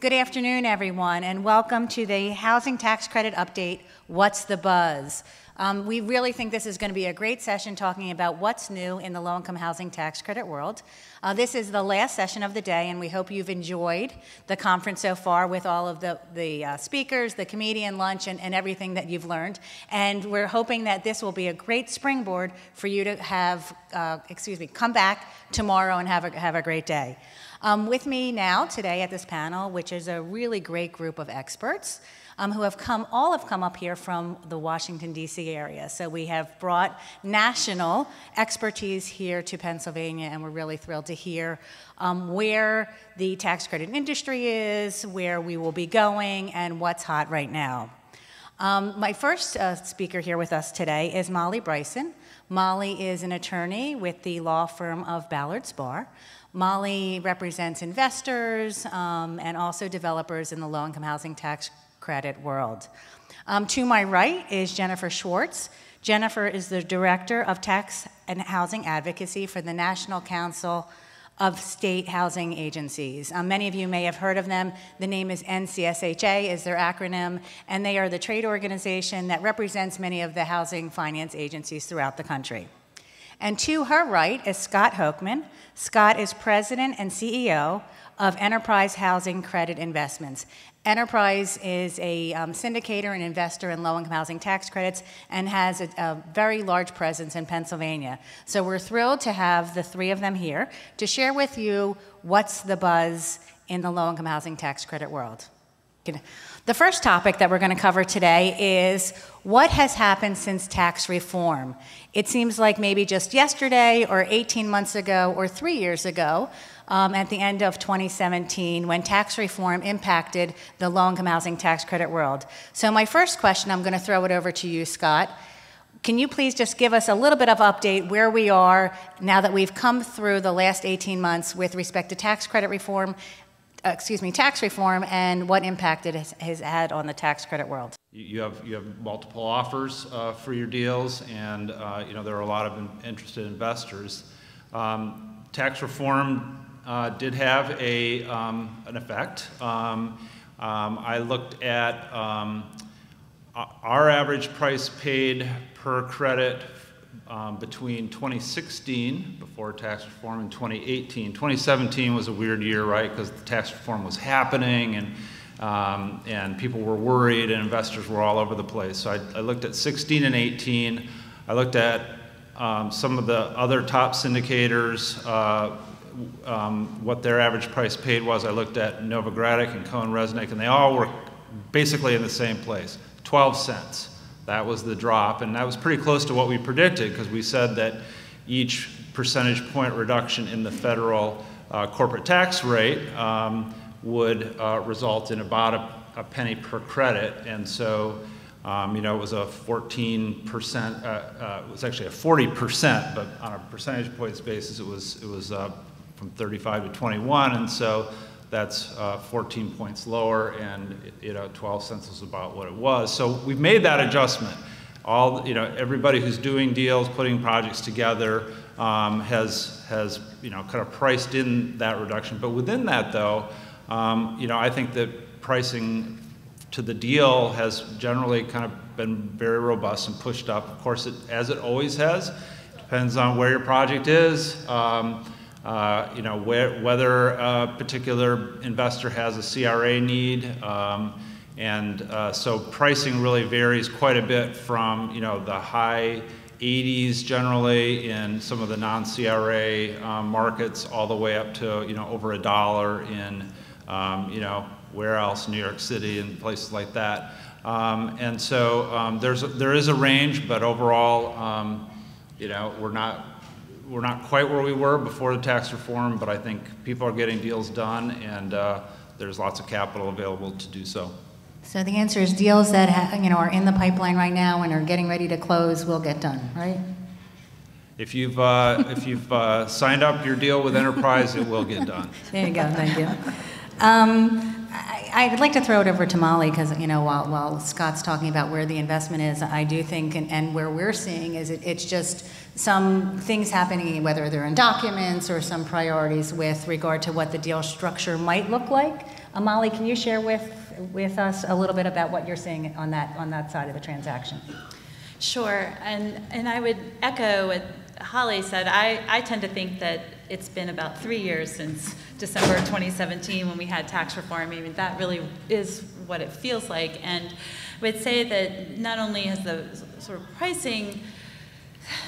Good afternoon, everyone, and welcome to the Housing Tax Credit Update, What's the Buzz? We really think this is going to be a great session talking about what's new in the low-income housing tax credit world. This is the last session of the day, and we hope you've enjoyed the conference so far with all of the speakers, the comedian lunch, and everything that you've learned. And we're hoping that this will be a great springboard for you to have, come back tomorrow and have a great day. With me now today at this panel, which is a really great group of experts who have all come up here from the Washington, D.C. area. So we have brought national expertise here to Pennsylvania, and we're really thrilled to hear where the tax credit industry is, where we will be going, and what's hot right now. My first speaker here with us today is Molly Bryson. Molly is an attorney with the law firm of Ballard, Spahr. Molly represents investors and also developers in the low-income housing tax credit world. To my right is Jennifer Schwartz. Jennifer is the Director of Tax and Housing Advocacy for the National Council of State Housing Agencies. Many of you may have heard of them. The name is NCSHA is their acronym, and they are the trade organization that represents many of the housing finance agencies throughout the country. And to her right is Scott Hoekman. Scott is President and CEO of Enterprise Housing Credit Investments. Enterprise is a syndicator and investor in low-income housing tax credits and has a very large presence in Pennsylvania. So we're thrilled to have the three of them here to share with you what's the buzz in the low-income housing tax credit world. The first topic that we're going to cover today is what has happened since tax reform. It seems like maybe just yesterday or 18 months ago or 3 years ago, at the end of 2017, when tax reform impacted the low-income housing tax credit world. So my first question, I'm going to throw it over to you, Scott. Can you please just give us a little bit of update where we are now that we've come through the last 18 months with respect to tax credit reform, tax reform, and what impact it has had on the tax credit world? You have multiple offers for your deals, and there are a lot of interested investors. Tax reform did have an effect. I looked at our average price paid per credit between 2016, before tax reform, and 2018. 2017 was a weird year, right, because the tax reform was happening, and people were worried, and investors were all over the place. So I looked at 16 and 18. I looked at some of the other top syndicators, what their average price paid was. I looked at Novogradac and Cohen-Resnick, and they all were basically in the same place, 12 cents. That was the drop, and that was pretty close to what we predicted, because we said that each percentage point reduction in the federal corporate tax rate would result in about a penny per credit. And so it was a 14%, it was actually a 40%, but on a percentage points basis, it was from 35 to 21, and so that's 14 points lower, and 12 cents is about what it was. So we've made that adjustment. Everybody who's doing deals, putting projects together, has kind of priced in that reduction. But within that, though, I think that pricing to the deal has generally kind of been very robust and pushed up. Of course, as it always has. Depends on where your project is. Whether a particular investor has a CRA need, so pricing really varies quite a bit from the high 80s generally in some of the non-CRA markets, all the way up to over $1 in where else, New York City and places like that. There is a range, but overall, we're not quite where we were before the tax reform, but I think people are getting deals done, and there's lots of capital available to do so. So the answer is deals that are in the pipeline right now and are getting ready to close will get done, right? If you've signed up your deal with Enterprise, it will get done. There you go. Thank you. I'd like to throw it over to Molly, because while Scott's talking about where the investment is, I do think, and where we're seeing is it's just some things happening, whether they're in documents or some priorities with regard to what the deal structure might look like Molly, can you share with us a little bit about what you're seeing on that side of the transaction? Sure, and I would echo what Holly said. I tend to think that it's been about 3 years since December 2017 when we had tax reform. I mean, that really is what it feels like. And I would say that not only has the sort of pricing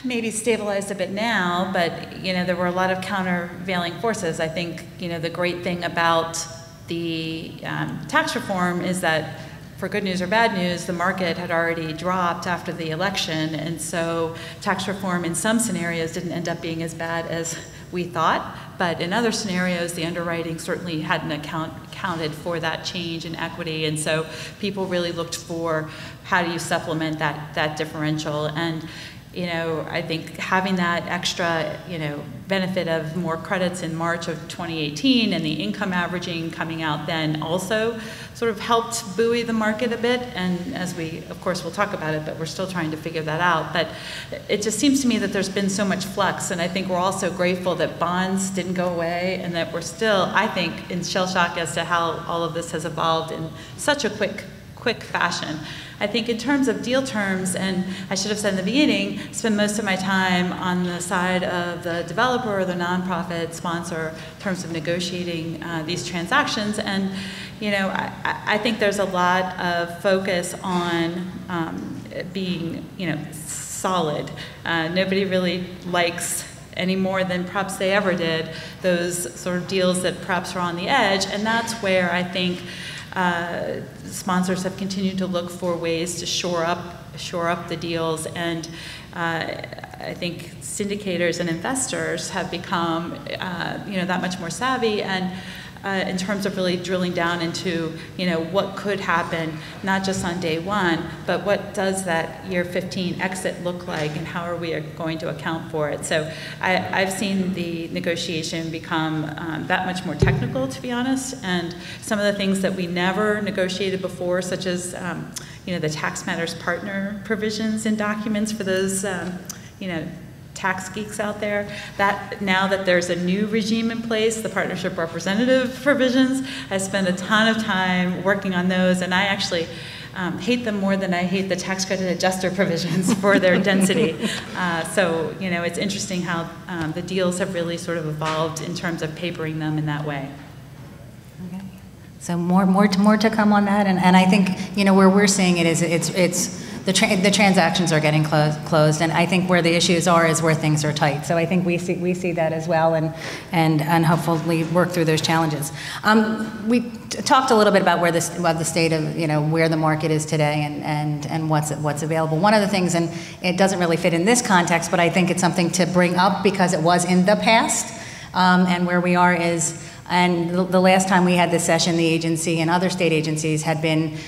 maybe stabilized a bit now, but there were a lot of countervailing forces. I think the great thing about the tax reform is that, for good news or bad news, the market had already dropped after the election, and so tax reform in some scenarios didn't end up being as bad as we thought, but in other scenarios, the underwriting certainly hadn't accounted for that change in equity, and so people really looked for how do you supplement that differential. And I think having that extra, benefit of more credits in March of 2018 and the income averaging coming out then also sort of helped buoy the market a bit. And as we, of course, we'll talk about it, but we're still trying to figure that out. But it just seems to me that there's been so much flux, and I think we're also grateful that bonds didn't go away and that we're still, I think, in shell shock as to how all of this has evolved in such a quick fashion. I think in terms of deal terms, and I should have said in the beginning, spend most of my time on the side of the developer or the nonprofit sponsor in terms of negotiating these transactions. And I think there's a lot of focus on being solid. Nobody really likes any more than perhaps they ever did those sort of deals that perhaps are on the edge, and that's where I think sponsors have continued to look for ways to shore up the deals, and I think syndicators and investors have become that much more savvy, and in terms of really drilling down into what could happen, not just on day one, but what does that year 15 exit look like, and how are we going to account for it. So I've seen the negotiation become that much more technical, to be honest, and some of the things that we never negotiated before, such as the tax matters partner provisions in documents for those tax geeks out there, that now that there's a new regime in place, the partnership representative provisions, I spent a ton of time working on those, and I actually hate them more than I hate the tax credit adjuster provisions for their density. So it's interesting how the deals have really sort of evolved in terms of papering them in that way. Okay. So more to come on that, and I think where we're seeing it is it's the transactions are getting closed, and I think where the issues are is where things are tight. So I think we see that as well, and hopefully work through those challenges. We talked a little bit about the state of where the market is today and what's available. One of the things, and it doesn't really fit in this context, but I think it's something to bring up because it was in the past, and where we are is. And the last time we had this session, the agency and other state agencies had been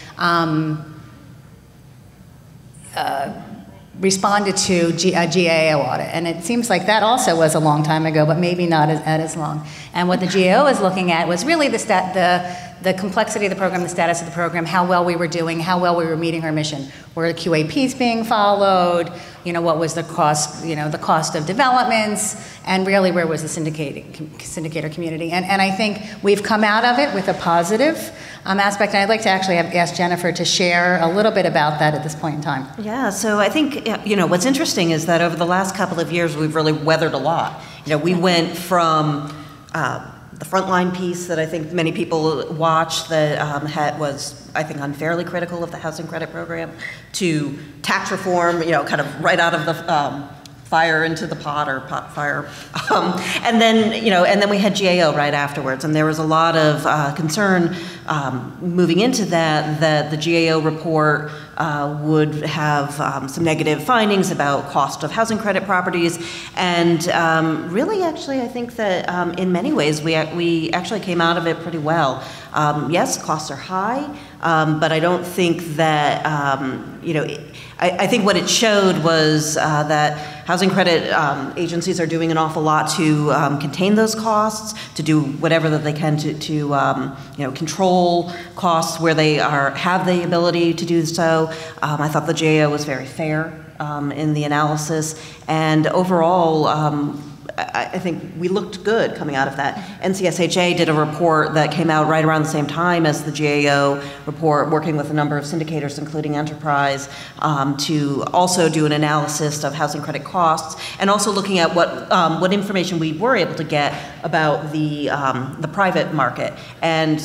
responded to a GAO audit, and it seems like that also was a long time ago, but maybe not as long. And what the GAO was looking at was really the complexity of the program, the status of the program, how well we were doing, how well we were meeting our mission. Were the QAPs being followed? What was the cost? The cost of developments, and really where was the syndicator community? And I think we've come out of it with a positive aspect, and I'd like to actually ask Jennifer to share a little bit about that at this point in time. Yeah, so I think, what's interesting is that over the last couple of years, we've really weathered a lot. We went from the frontline piece that I think many people watched that was, I think, unfairly critical of the housing credit program, to tax reform, kind of right out of the fire into the pot, or pot fire. And then we had GAO right afterwards, and there was a lot of concern moving into that the GAO report would have some negative findings about cost of housing credit properties, and really, actually, I think that in many ways we actually came out of it pretty well. Yes, costs are high, but I don't think that I think what it showed was that housing credit agencies are doing an awful lot to contain those costs, to do whatever that they can to control costs where they have the ability to do so. I thought the GAO was very fair in the analysis, and overall, I think we looked good coming out of that. NCSHA did a report that came out right around the same time as the GAO report, working with a number of syndicators, including Enterprise, to also do an analysis of housing credit costs, and also looking at what information we were able to get about the private market. And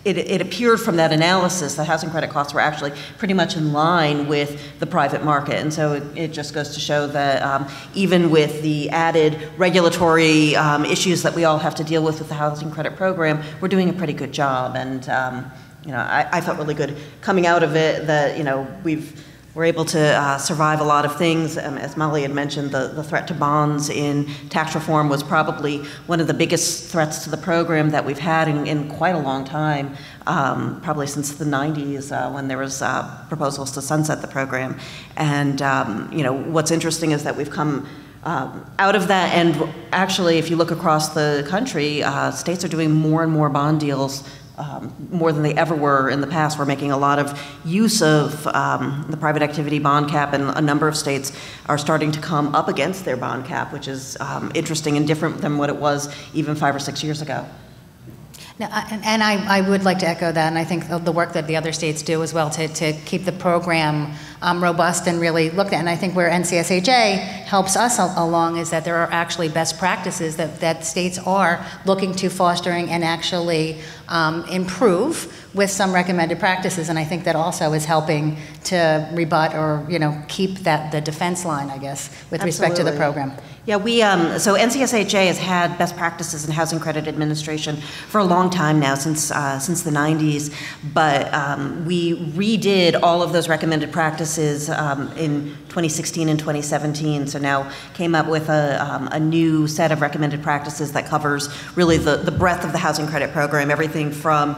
it appeared from that analysis that housing credit costs were actually pretty much in line with the private market. And so it just goes to show that even with the added regulatory issues that we all have to deal with the housing credit program, we're doing a pretty good job. And I felt really good coming out of it that we're able to survive a lot of things. As Molly had mentioned, the threat to bonds in tax reform was probably one of the biggest threats to the program that we've had in quite a long time, probably since the 90s when there was proposals to sunset the program. And what's interesting is that we've come out of that, and actually, if you look across the country, states are doing more and more bond deals, more than they ever were in the past. We're making a lot of use of the private activity bond cap, and a number of states are starting to come up against their bond cap, which is interesting and different than what it was even 5 or 6 years ago. Now, and I would like to echo that, and I think the work that the other states do as well to keep the program robust and really looked at. And I think where NCSHA helps us along is that there are actually best practices that states are looking to fostering and actually improve with some recommended practices. And I think that also is helping to rebut or keep the defense line, I guess, with respect to the program. Yeah, so NCSHA has had best practices in housing credit administration for a long time now, since the 90s, but we redid all of those recommended practices in 2016 and 2017, so now came up with a new set of recommended practices that covers really the breadth of the housing credit program, everything from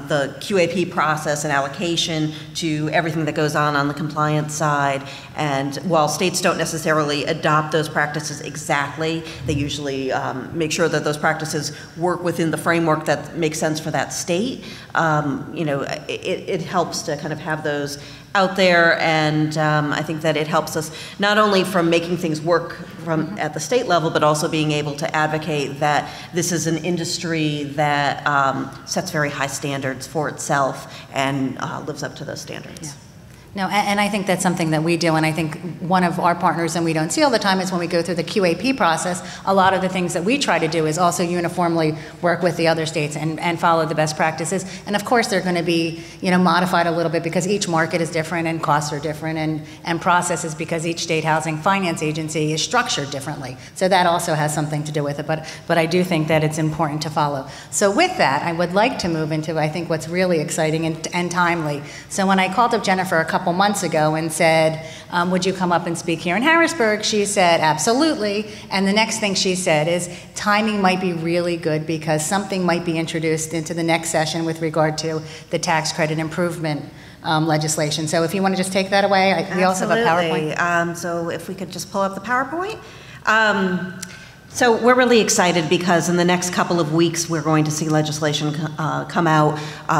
the QAP process and allocation to everything that goes on the compliance side. And while states don't necessarily adopt those practices exactly, they usually make sure that those practices work within the framework that makes sense for that state. It helps to kind of have those out there, and I think that it helps us not only from making things work at the state level, but also being able to advocate that this is an industry that sets very high standards for itself and lives up to those standards. Yeah. No, and I think that's something that we do, and I think one of our partners, and we don't see all the time, is when we go through the QAP process, a lot of the things that we try to do is also uniformly work with the other states and follow the best practices. And of course, they're going to be, modified a little bit because each market is different and costs are different and processes because each state housing finance agency is structured differently. So that also has something to do with it, but I do think that it's important to follow. So with that, I would like to move into, I think, what's really exciting and timely. So when I called up Jennifer a couple months ago and said, would you come up and speak here in Harrisburg? She said, absolutely. And the next thing she said is, timing might be really good because something might be introduced into the next session with regard to the tax credit improvement legislation. So if you want to just take that away, we also have a PowerPoint. So if we could just pull up the PowerPoint. So we're really excited because in the next couple of weeks, we're going to see legislation come out,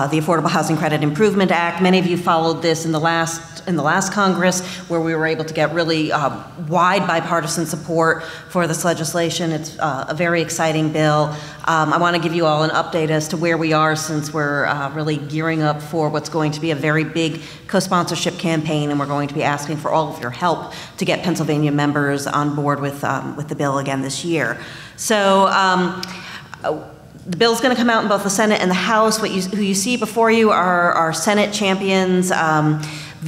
the Affordable Housing Credit Improvement Act. Many of you followed this in the last Congress, where we were able to get really wide bipartisan support for this legislation. It's a very exciting bill. I want to give you all an update as to where we are, since we're really gearing up for what's going to be a very big co-sponsorship campaign, and we're going to be asking for all of your help to get Pennsylvania members on board with the bill again this year. So the bill's going to come out in both the Senate and the House. Who you see before you are our Senate champions.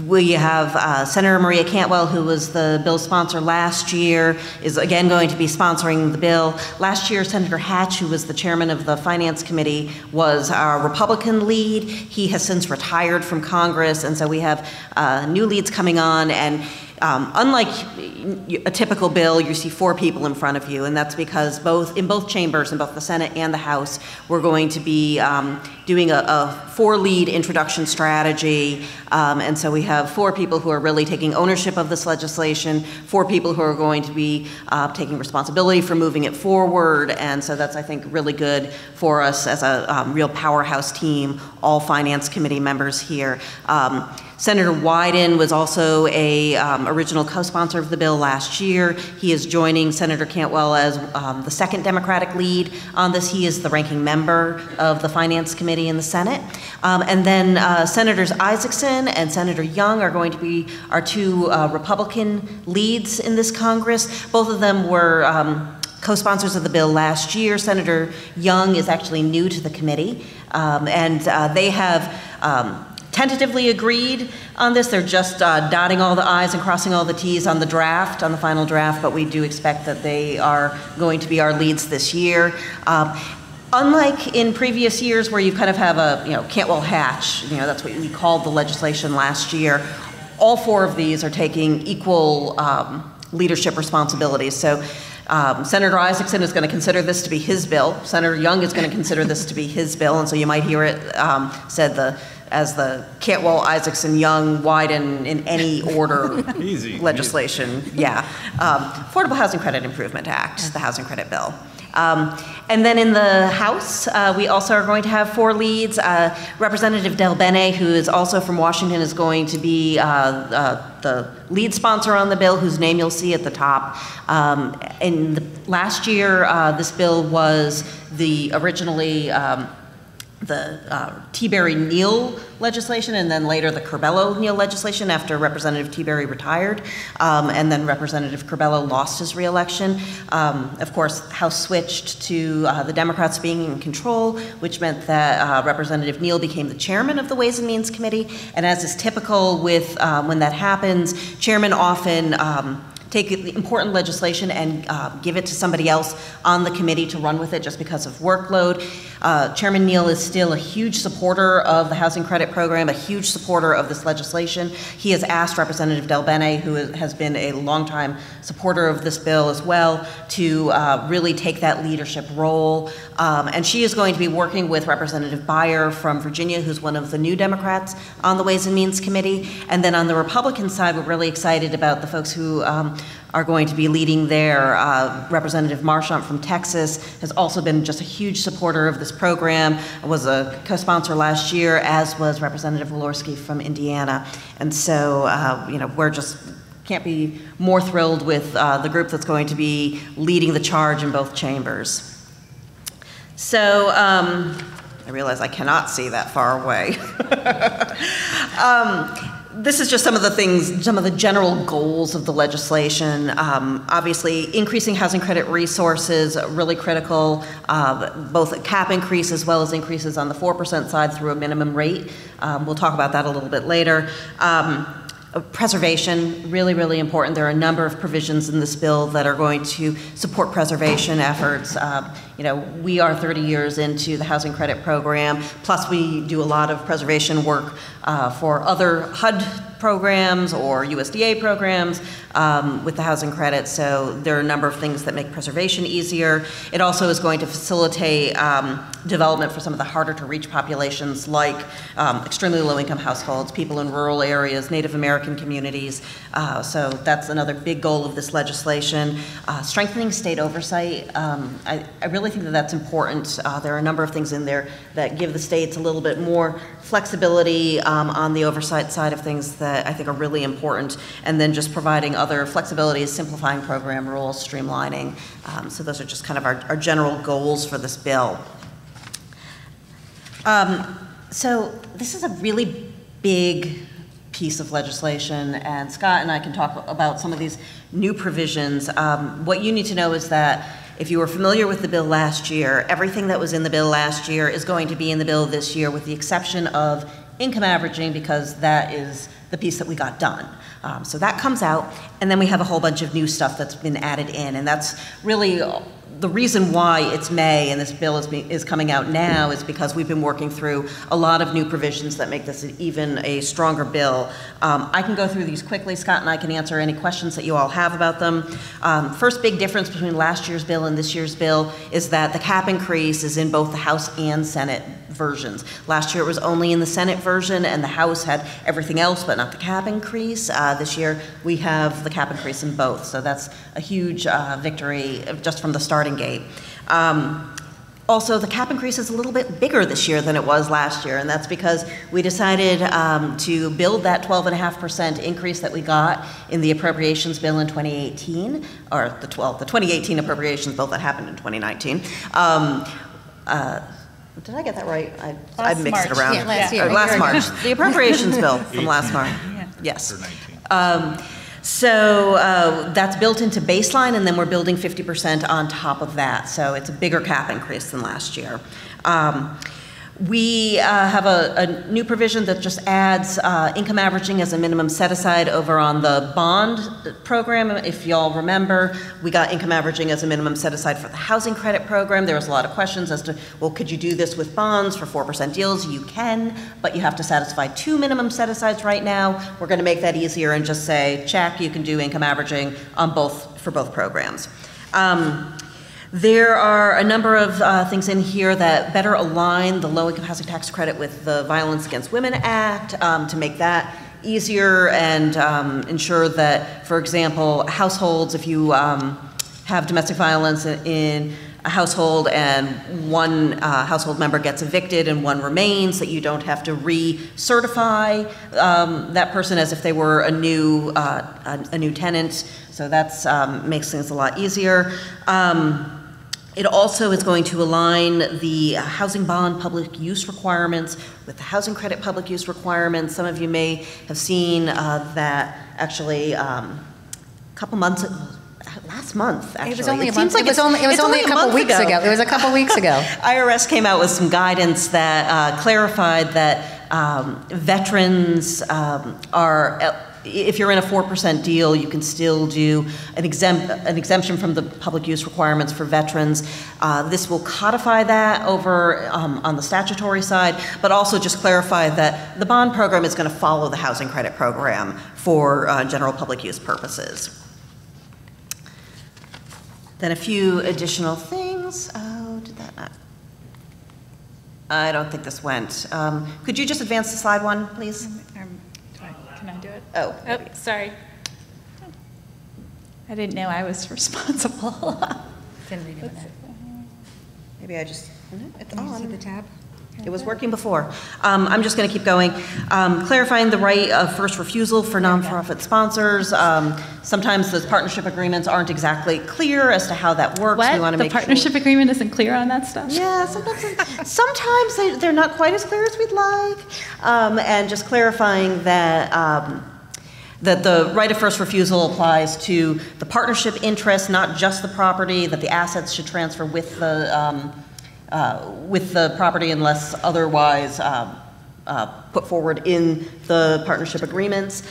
We have Senator Maria Cantwell, who was the bill sponsor last year, is again going to be sponsoring the bill. Last year, Senator Hatch, who was the chairman of the Finance Committee, was our Republican lead. He has since retired from Congress, and so we have new leads coming on. And unlike a typical bill, you see 4 people in front of you, and that's because in both chambers, in both the Senate and the House, we're going to be doing a 4-lead introduction strategy, and so we have 4 people who are really taking ownership of this legislation, 4 people who are going to be taking responsibility for moving it forward, and so that's, I think, really good for us as a real powerhouse team, all Finance Committee members here. Senator Wyden was also a original co-sponsor of the bill last year. He is joining Senator Cantwell as the second Democratic lead on this. He is the ranking member of the Finance Committee in the Senate. And then Senators Isaacson and Senator Young are going to be our two Republican leads in this Congress. Both of them were co-sponsors of the bill last year. Senator Young is actually new to the committee, and they have tentatively agreed on this. They're just dotting all the I's and crossing all the T's on the draft, on the final draft, but we do expect that they are going to be our leads this year. Unlike in previous years where you kind of have a, Cantwell Hatch, that's what we called the legislation last year, all four of these are taking equal leadership responsibilities. So Senator Isaacson is going to consider this to be his bill. Senator Young is going to consider this to be his bill, and so you might hear it said as the Cantwell, Isaacson, Young, Wyden in any order Easy. legislation. Yeah. Affordable Housing Credit Improvement Act, the housing credit bill. And then in the House, we also are going to have four leads. Representative Del Bene, who is also from Washington, is going to be the lead sponsor on the bill, whose name you'll see at the top. Last year, this bill was originally the T-Berry-Neal legislation, and then later the Curbelo-Neal legislation after Representative T-Berry retired, and then Representative Curbelo lost his re-election. Of course, House switched to the Democrats being in control, which meant that Representative Neal became the chairman of the Ways and Means Committee, and as is typical with when that happens, chairmen often take important legislation and give it to somebody else on the committee to run with it just because of workload. Chairman Neal is still a huge supporter of the housing credit program, a huge supporter of this legislation. He has asked Representative Del Bene, who has been a longtime supporter of this bill as well, to really take that leadership role. And she is going to be working with Representative Beyer from Virginia, who's one of the new Democrats on the Ways and Means Committee. And then on the Republican side, we're really excited about the folks who are going to be leading there. Representative Marchant from Texas has also been just a huge supporter of this program, was a co-sponsor last year, as was Representative Walorski from Indiana. And so, we're just can't be more thrilled with the group that's going to be leading the charge in both chambers. So, I realize I cannot see that far away. This is just some of the things, some of the general goals of the legislation. Obviously, increasing housing credit resources, really critical, both a cap increase as well as increases on the 4% side through a minimum rate. We'll talk about that a little bit later. Preservation, really, really important. There are a number of provisions in this bill that are going to support preservation efforts. We are 30 years into the housing credit program, plus we do a lot of preservation work for other HUD programs or USDA programs with the housing credit. So there are a number of things that make preservation easier. It also is going to facilitate development for some of the harder to reach populations like extremely low income households, people in rural areas, Native American communities. So that's another big goal of this legislation. Strengthening state oversight. I really think that that's important. There are a number of things in there that give the states a little bit more flexibility on the oversight side of things that I think are really important, and then just providing other flexibilities, simplifying program rules, streamlining. So those are just kind of our general goals for this bill. So this is a really big piece of legislation, and Scott and I can talk about some of these new provisions. What you need to know is that if you were familiar with the bill last year, everything that was in the bill last year is going to be in the bill this year, with the exception of income averaging, because that is the piece that we got done. So that comes out, and then we have a whole bunch of new stuff that's been added in, and that's really the reason why it's May and this bill is coming out now is because we've been working through a lot of new provisions that make this even a stronger bill. I can go through these quickly. Scott and I can answer any questions that you all have about them. First big difference between last year's bill and this year's bill is that the cap increase is in both the House and Senate versions. Last year it was only in the Senate version, and the House had everything else but not the cap increase. This year we have the cap increase in both, so that's a huge victory just from the starting gate. Also, the cap increase is a little bit bigger this year than it was last year, and that's because we decided to build that 12.5% increase that we got in the appropriations bill in 2018, or the 2018 appropriations bill that happened in 2019. Did I get that right? I mixed it around. Yeah, last year. Last March. The appropriations bill from last March. Yes. So that's built into baseline, and then we're building 50% on top of that. So it's a bigger cap increase than last year. We have a new provision that just adds income averaging as a minimum set aside over on the bond program. If y'all remember, we got income averaging as a minimum set aside for the housing credit program. There was a lot of questions as to, well, could you do this with bonds for 4% deals? You can, but you have to satisfy 2 minimum set asides right now. We're going to make that easier and just say, check, you can do income averaging on for both programs. There are a number of things in here that better align the low-income housing tax credit with the Violence Against Women Act to make that easier and ensure that, for example, households, if you have domestic violence in a household and one household member gets evicted and one remains, that you don't have to re-certify that person as if they were a new tenant. So that makes things a lot easier. It also is going to align the housing bond public use requirements with the housing credit public use requirements. Some of you may have seen that actually a couple months, last month actually. It was only a month. It was only a couple weeks ago. It was a couple weeks ago. IRS came out with some guidance that clarified that veterans are. If you're in a 4% deal, you can still do an exemption from the public use requirements for veterans. This will codify that over on the statutory side, but also just clarify that the bond program is going to follow the housing credit program for general public use purposes. Then a few additional things. Oh, did that not? I don't think this went. Could you just advance to slide 1, please? Can I do it? Oh, sorry. I didn't know I was responsible. Maybe I just, it's Can you on. see the tab? It was working before. I'm just going to keep going. Clarifying the right of first refusal for nonprofit sponsors. Sometimes those partnership agreements aren't exactly clear as to how that works. What? We want to The make partnership agreement isn't clear on that stuff? Yeah, sometimes they're not quite as clear as we'd like. And just clarifying that that the right of first refusal applies to the partnership interest, not just the property, that the assets should transfer with the property unless otherwise put forward in the partnership agreements.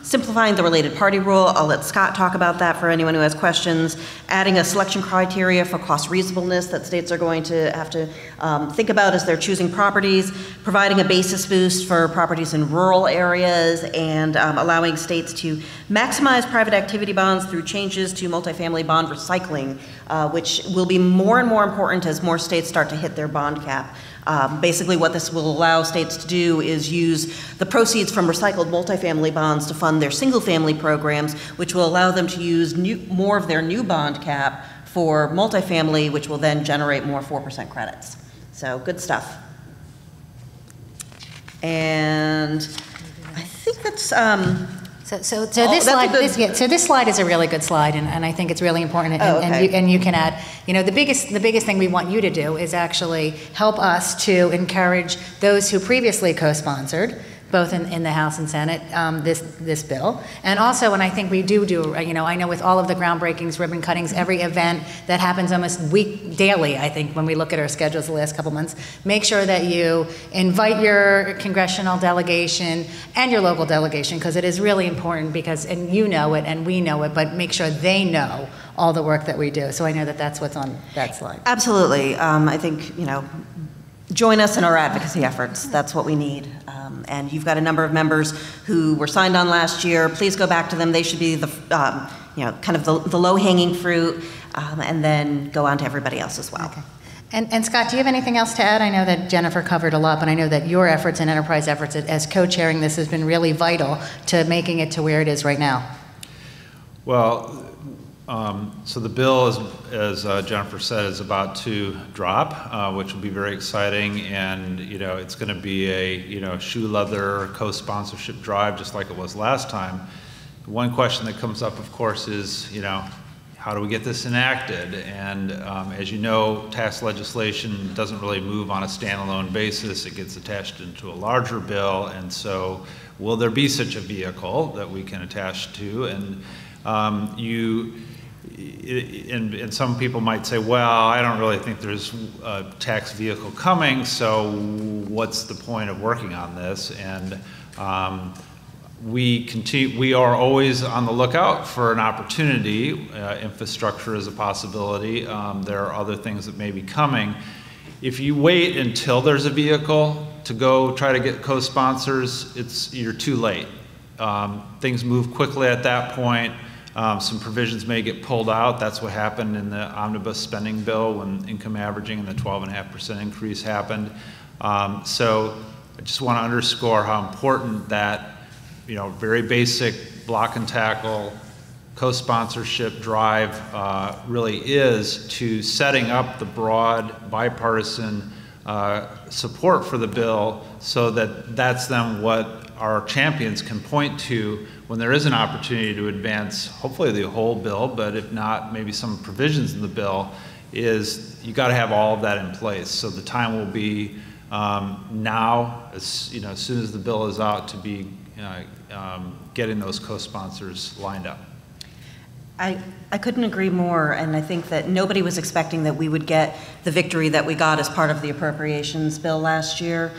Simplifying the related party rule, I'll let Scott talk about that for anyone who has questions. Adding a selection criteria for cost reasonableness that states are going to have to think about as they're choosing properties. Providing a basis boost for properties in rural areas, and allowing states to maximize private activity bonds through changes to multifamily bond recycling, which will be more and more important as more states start to hit their bond cap. Basically what this will allow states to do is use the proceeds from recycled multifamily bonds to fund their single-family programs, which will allow them to use more of their new bond cap for multifamily, which will then generate more 4% credits. So good stuff. And I think that's... So this slide is a really good slide, and I think it's really important. And you can add, the biggest thing we want you to do is actually help us to encourage those who previously co-sponsored, both in the House and Senate, this bill. And also, and I think we do, I know with all of the groundbreakings, ribbon cuttings, every event that happens almost daily, I think, when we look at our schedules the last couple months, make sure that you invite your congressional delegation and your local delegation, because it is really important because, and you know it and we know it, but make sure they know all the work that we do. So I know that that's what's on that slide. Absolutely. I think, join us in our advocacy efforts. That's what we need. And you've got a number of members who were signed on last year. Please go back to them. They should be the, kind of the low-hanging fruit, and then go on to everybody else as well. Okay. And Scott, do you have anything else to add? I know that Jennifer covered a lot, but I know that your efforts and enterprise efforts as co-chairing this has been really vital to making it to where it is right now. Well, So the bill, as Jennifer said, is about to drop, which will be very exciting, and it's going to be a shoe leather co-sponsorship drive, just like it was last time. One question that comes up, of course, is how do we get this enacted? And as you know, tax legislation doesn't really move on a standalone basis. It gets attached into a larger bill, and so will there be such a vehicle that we can attach to? And and some people might say, well, I don't really think there's a tax vehicle coming, so what's the point of working on this? And we are always on the lookout for an opportunity. Infrastructure is a possibility. There are other things that may be coming. If you wait until there's a vehicle to go try to get co-sponsors, you're too late. Things move quickly at that point. Some provisions may get pulled out. That's what happened in the omnibus spending bill when income averaging and the 12.5% increase happened. So I just want to underscore how important that very basic block and tackle co-sponsorship drive really is to setting up the broad bipartisan support for the bill, so that that's then what our champions can point to when there is an opportunity to advance, hopefully the whole bill, but if not, maybe some provisions in the bill, is you got to have all of that in place. So the time will be now, as soon as the bill is out, to be getting those co-sponsors lined up. I couldn't agree more, and I think that nobody was expecting that we would get the victory that we got as part of the appropriations bill last year,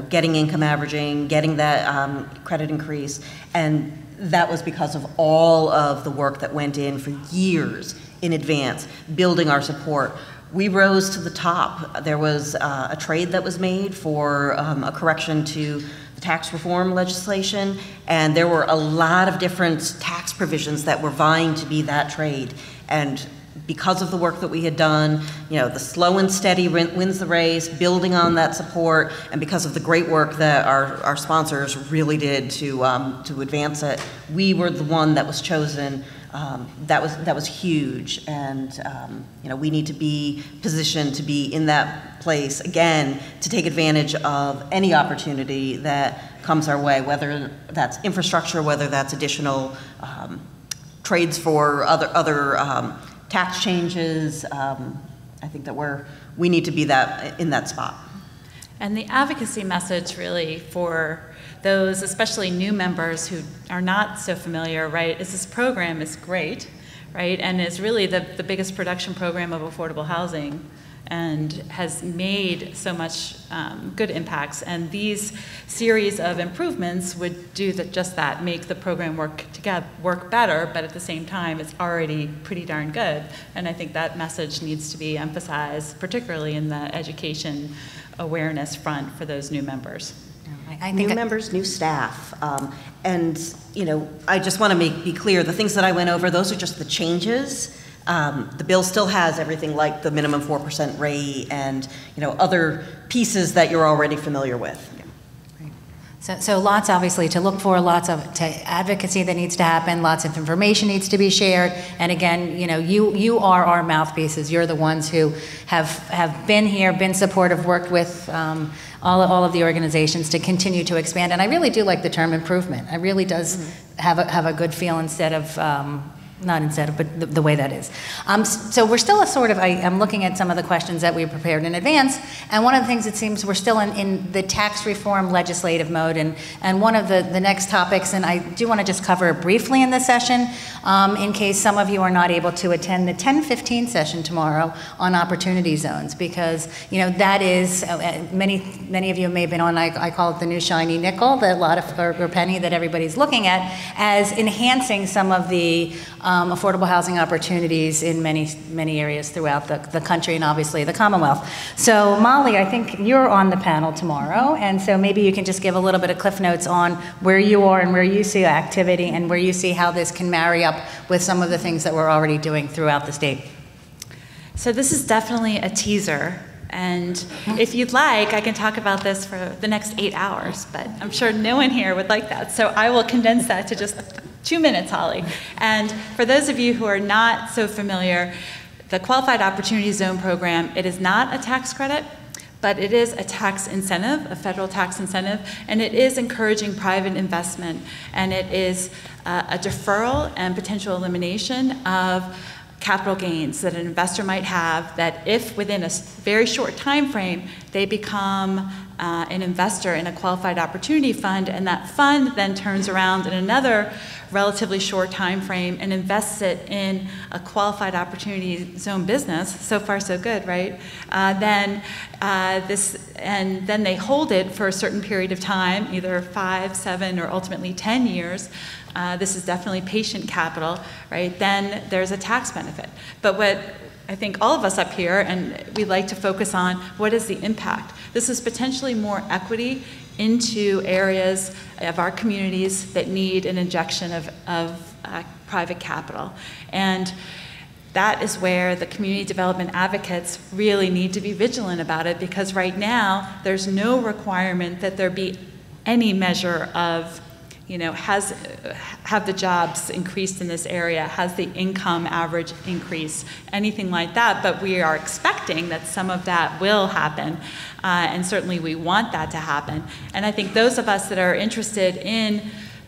getting income averaging, getting that credit increase, and that was because of all of the work that went in for years in advance, building our support. We rose to the top. There was a trade that was made for a correction to the tax reform legislation, and there were a lot of different tax provisions that were vying to be that trade. And because of the work that we had done, the slow and steady wins the race, building on that support, and because of the great work that our sponsors really did to advance it, we were the one that was chosen. That was huge, and we need to be positioned to be in that place again to take advantage of any opportunity that comes our way, whether that's infrastructure, whether that's additional trades for other tax changes. I think that we need to be in that spot. And the advocacy message really for those, especially new members who are not so familiar, right, is this program is great, right, and is really the biggest production program of affordable housing, and has made so much good impacts. And these series of improvements would do just that, make the program work better, but at the same time, it's already pretty darn good. And I think that message needs to be emphasized, particularly in the education awareness front for those new members. I think new members, new staff, and I just want to be clear. The things that I went over, those are just the changes. The bill still has everything like the minimum 4% rate and other pieces that you're already familiar with. So lots, obviously, to look for, lots of advocacy that needs to happen, lots of information needs to be shared, and again, you are our mouthpieces. You're the ones who have been here, been supportive, worked with all of the organizations to continue to expand, and I really do like the term improvement. It really does have a good feel instead of not instead of, but the way that is. So we're still I'm looking at some of the questions that we prepared in advance, and one of the things it seems we're still in the tax reform legislative mode, and one of the next topics, and I do want to just cover it briefly in this session, in case some of you are not able to attend the 10:15 session tomorrow on opportunity zones, because that is, many of you may have been on, I call it the new shiny nickel, or penny that everybody's looking at, as enhancing some of the affordable housing opportunities in many areas throughout the country and obviously the Commonwealth. So Molly, I think you're on the panel tomorrow, and so maybe you can just give a little bit of cliff notes on where you are and where you see activity and where you see how this can marry up with some of the things that we're already doing throughout the state. So this is definitely a teaser. And if you'd like, I can talk about this for the next 8 hours, but I'm sure no one here would like that. So I will condense that to just 2 minutes, Holly. And for those of you who are not so familiar, the Qualified Opportunity Zone program, it is not a tax credit, but it is a tax incentive, a federal tax incentive, and it is encouraging private investment, and it is a deferral and potential elimination of capital gains that an investor might have, that if within a very short time frame they become an investor in a qualified opportunity fund, and that fund then turns around in another relatively short time frame and invests it in a qualified opportunity zone business. So far so good, right? Then they hold it for a certain period of time, either 5, 7, or ultimately 10 years. This is definitely patient capital, right? Then there's a tax benefit. But what I think all of us up here, and we like to focus on, what is the impact? This is potentially more equity into areas of our communities that need an injection of private capital. And that is where the community development advocates really need to be vigilant about it, because right now there's no requirement that there be any measure of, have the jobs increased in this area, has the income average increased, anything like that, but we are expecting that some of that will happen, and certainly we want that to happen. And I think those of us that are interested in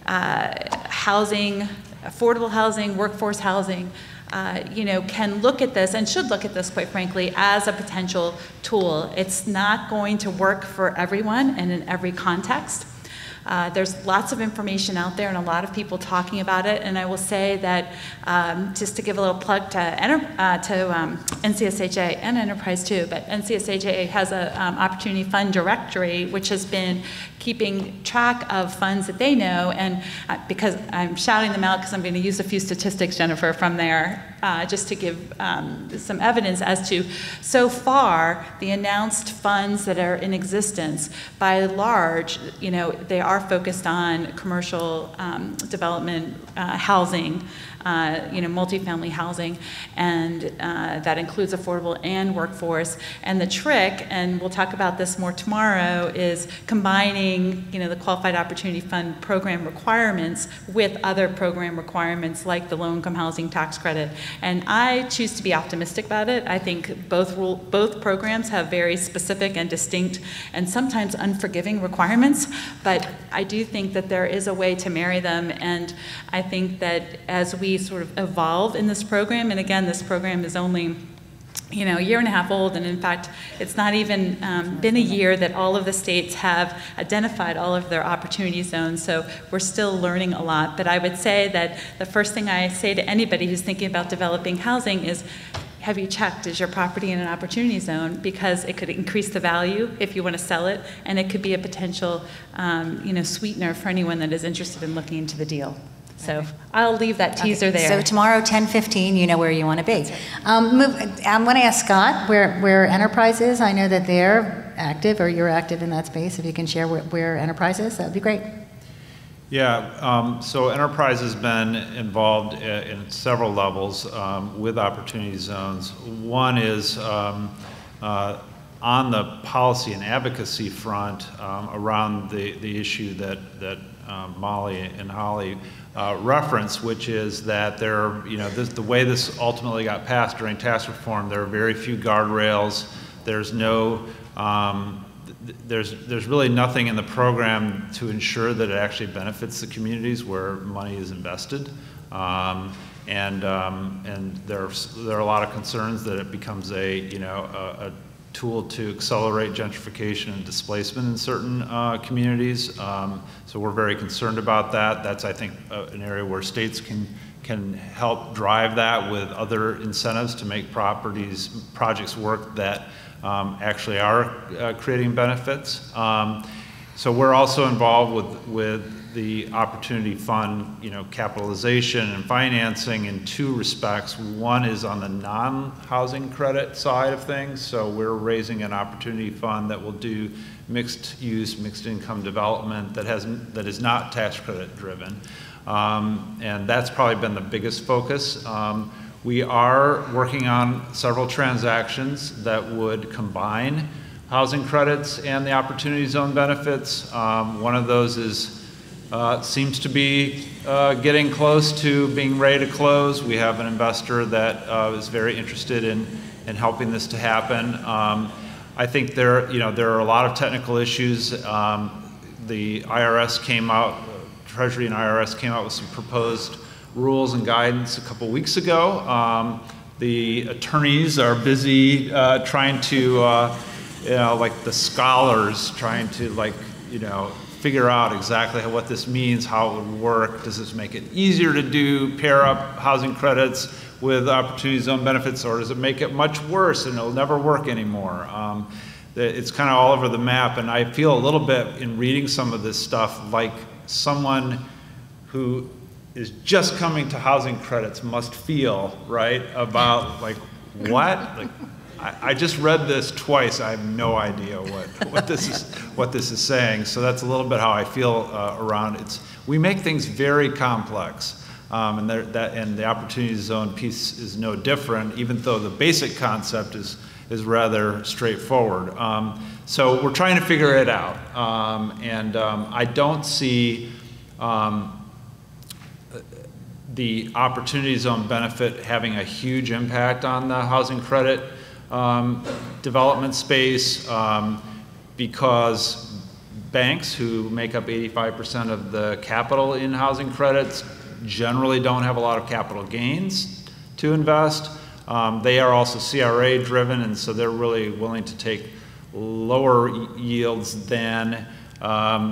housing, affordable housing, workforce housing, can look at this, and should look at this, quite frankly, as a potential tool. It's not going to work for everyone and in every context. There's lots of information out there and a lot of people talking about it, and I will say that just to give a little plug to NCSHA and Enterprise too, but NCSHA has an Opportunity Fund Directory which has been keeping track of funds that they know, and because I'm shouting them out because I'm going to use a few statistics, Jennifer, from there, just to give some evidence as to, so far, the announced funds that are in existence, by and large, they are focused on commercial development, housing, multifamily housing, and that includes affordable and workforce. And the trick, and we'll talk about this more tomorrow, is combining, the Qualified Opportunity Fund program requirements with other program requirements like the low-income housing tax credit. And I choose to be optimistic about it. I think both programs have very specific and distinct and sometimes unforgiving requirements, but I do think that there is a way to marry them, and I think that as we sort of evolve in this program, and again, this program is only a year and a half old, and in fact, it's not even been a year that all of the states have identified all of their opportunity zones, so we're still learning a lot. But I would say that the first thing I say to anybody who's thinking about developing housing is, have you checked, is your property in an opportunity zone? Because it could increase the value if you want to sell it, and it could be a potential sweetener for anyone that is interested in looking into the deal. So I'll leave that teaser there. So tomorrow, 10:15, you know where you want to be. I'm going to ask Scott where Enterprise is. I know that they're active, or you're active in that space. If you can share where Enterprise is, that would be great. Yeah, so Enterprise has been involved in several levels with opportunity zones. One is on the policy and advocacy front around the issue that Molly and Holly reference, which is that the way this ultimately got passed during tax reform, there are very few guardrails. There's no, there's really nothing in the program to ensure that it actually benefits the communities where money is invested, and there are a lot of concerns that it becomes a tool to accelerate gentrification and displacement in certain communities. So we're very concerned about that. That's, I think, an area where states can help drive that with other incentives to make projects work that actually are creating benefits. So we're also involved with the Opportunity Fund, capitalization and financing in two respects. One is on the non-housing credit side of things. So we're raising an Opportunity Fund that will do mixed use, mixed income development that is not tax credit driven. And that's probably been the biggest focus. We are working on several transactions that would combine housing credits and the Opportunity Zone benefits. One of those is seems to be getting close to being ready to close. We have an investor that is very interested in helping this to happen. I think there are a lot of technical issues. The IRS came out, Treasury and IRS came out with some proposed rules and guidance a couple weeks ago. The attorneys are busy trying to, like the scholars trying to figure out exactly what this means, how it would work. Does this make it easier to pair up housing credits with opportunity zone benefits, or does it make it much worse and it'll never work anymore? It's kind of all over the map, and I feel a little bit in reading some of this stuff like someone who is just coming to housing credits must feel, right, about what? I just read this twice. I have no idea what this is saying. So that's a little bit how I feel around it. We make things very complex, and the opportunity zone piece is no different, even though the basic concept is rather straightforward. So we're trying to figure it out, and I don't see the opportunity zone benefit having a huge impact on the housing credit development space, because banks, who make up 85% of the capital in housing credits, generally don't have a lot of capital gains to invest. They are also CRA driven, and so they're really willing to take lower yields than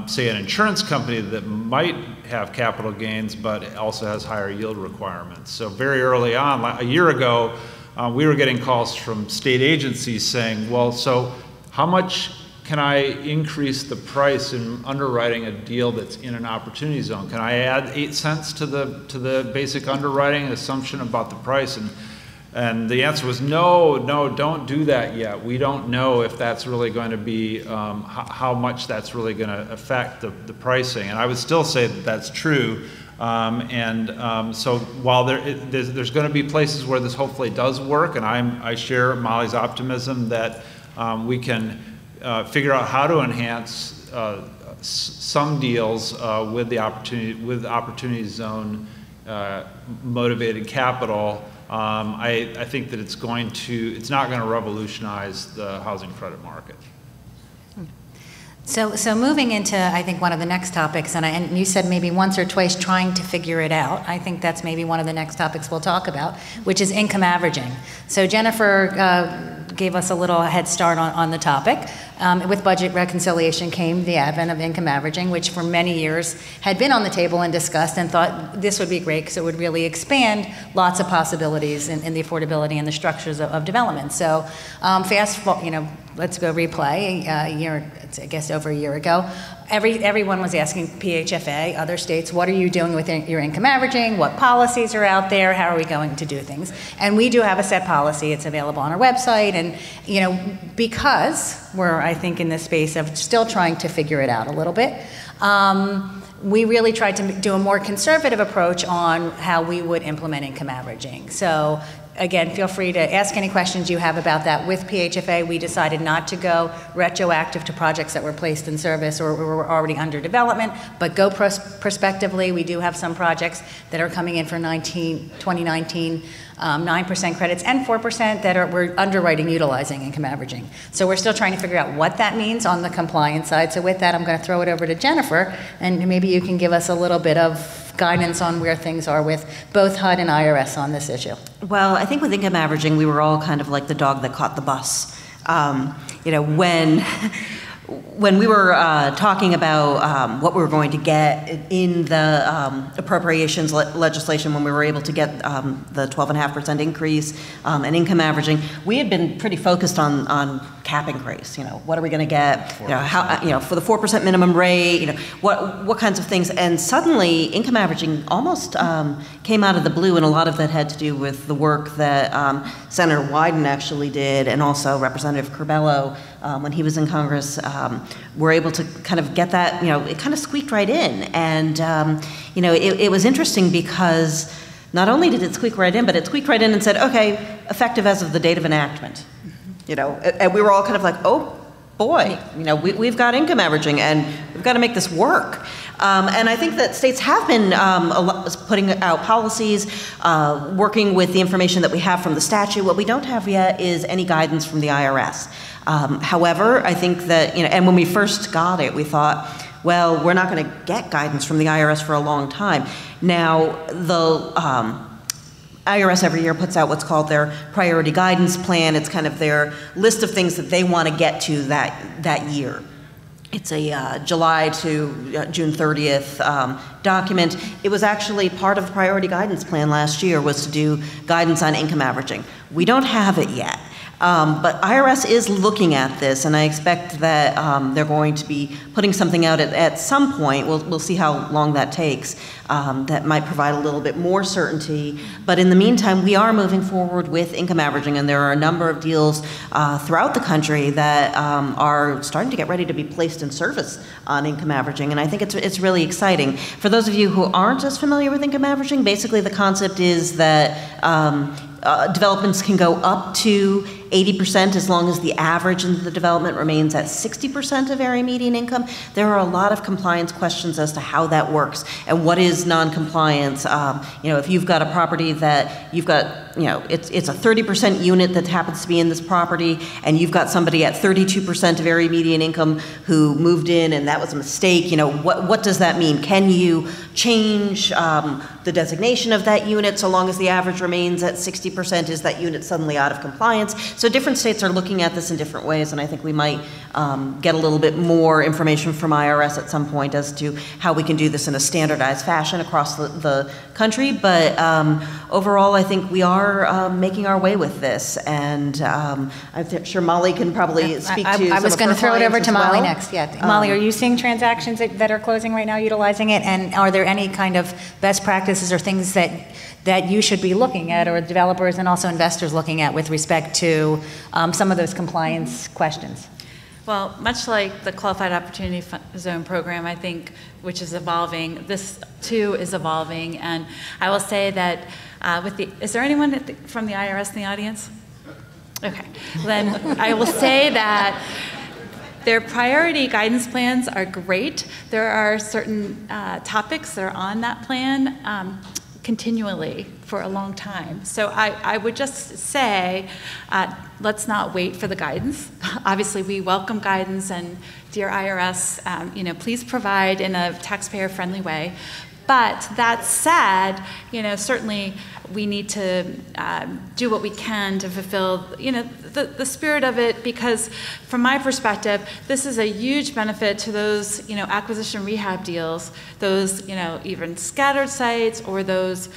say an insurance company that might have capital gains but also has higher yield requirements. So very early on, a year ago, we were getting calls from state agencies saying, well, so how much can I increase the price in underwriting a deal that's in an opportunity zone? Can I add 8 cents to the basic underwriting assumption about the price? And the answer was no, don't do that yet. We don't know if that's really going to be, how much that's really going to affect the pricing. And I would still say that that's true. So while there's going to be places where this hopefully does work, and I share Molly's optimism that we can figure out how to enhance some deals with opportunity zone motivated capital. I think that it's not going to revolutionize the housing credit market. So moving into, I think, one of the next topics, and you said maybe once or twice trying to figure it out. I think that's maybe one of the next topics we'll talk about, which is income averaging. So Jennifer gave us a little head start on the topic. With budget reconciliation came the advent of income averaging, which for many years had been on the table and discussed, and thought this would be great because it would really expand lots of possibilities in the affordability and the structures of development. So let's go replay a year, I guess over a year ago. Everyone was asking PHFA, other states, what are you doing with your income averaging? What policies are out there? How are we going to do things? And we do have a set policy. It's available on our website. And, because we're, I think, in this space of still trying to figure it out a little bit, we really tried to do a more conservative approach on how we would implement income averaging. So again, feel free to ask any questions you have about that. With PHFA, we decided not to go retroactive to projects that were placed in service or were already under development, but go prospectively. We do have some projects that are coming in for 2019, 9% credits and 4% that we're underwriting utilizing income averaging. So we're still trying to figure out what that means on the compliance side. So with that, I'm going to throw it over to Jennifer, and maybe you can give us a little bit of guidance on where things are with both HUD and IRS on this issue. Well, I think with income averaging, we were all kind of like the dog that caught the bus. When we were talking about what we were going to get in the appropriations legislation, when we were able to get the 12.5% increase and income averaging, we had been pretty focused on cap increase. What are we going to get? How, for the 4% minimum rate. What kinds of things? And suddenly, income averaging almost came out of the blue, and a lot of that had to do with the work that Senator Wyden actually did, and also Representative Curbelo when he was in Congress. Were able to kind of get that, it kind of squeaked right in. And, it was interesting because not only did it squeak right in, but it squeaked right in and said, okay, effective as of the date of enactment. And we were all kind of like, oh boy, we've got income averaging and we've got to make this work. And I think that states have been putting out policies, working with the information that we have from the statute. What we don't have yet is any guidance from the IRS. However, I think that, and when we first got it, we thought, well, we're not going to get guidance from the IRS for a long time. Now, the IRS every year puts out what's called their priority guidance plan. It's kind of their list of things that they want to get to that year. It's a July to June 30th document. It was actually part of the priority guidance plan last year was to do guidance on income averaging. We don't have it yet. But IRS is looking at this, and I expect that they're going to be putting something out at some point. We'll see how long that takes. That might provide a little bit more certainty. But in the meantime, we are moving forward with income averaging, and there are a number of deals throughout the country that are starting to get ready to be placed in service on income averaging, and I think it's really exciting. For those of you who aren't as familiar with income averaging, basically the concept is that developments can go up to 80% as long as the average in the development remains at 60% of area median income. There are a lot of compliance questions as to how that works and what is non-compliance. If you've got a property that you've got, it's a 30% unit that happens to be in this property, and you've got somebody at 32% of area median income who moved in and that was a mistake, what does that mean? Can you change the designation of that unit so long as the average remains at 60%? Is that unit suddenly out of compliance? So different states are looking at this in different ways, and I think we might get a little bit more information from IRS at some point as to how we can do this in a standardized fashion across the country. But overall, I think we are making our way with this, and I'm sure Molly can probably speak to I was going to throw it over to Molly well. next. Yeah, Molly, are you seeing transactions that are closing right now utilizing it, and are there any kind of best practices or things that you should be looking at, or developers and also investors looking at with respect to some of those compliance questions? Well, much like the Qualified Opportunity Zone program, I think, which is evolving, this too is evolving. And I will say that is there anyone from the IRS in the audience? Okay, then I will say that their priority guidance plans are great. There are certain topics that are on that plan continually for a long time. So I would just say, let's not wait for the guidance. Obviously, we welcome guidance, and dear IRS, please provide in a taxpayer-friendly way. But that said, certainly we need to do what we can to fulfill, the spirit of it, because from my perspective, this is a huge benefit to those, acquisition rehab deals, those, even scattered sites, or those,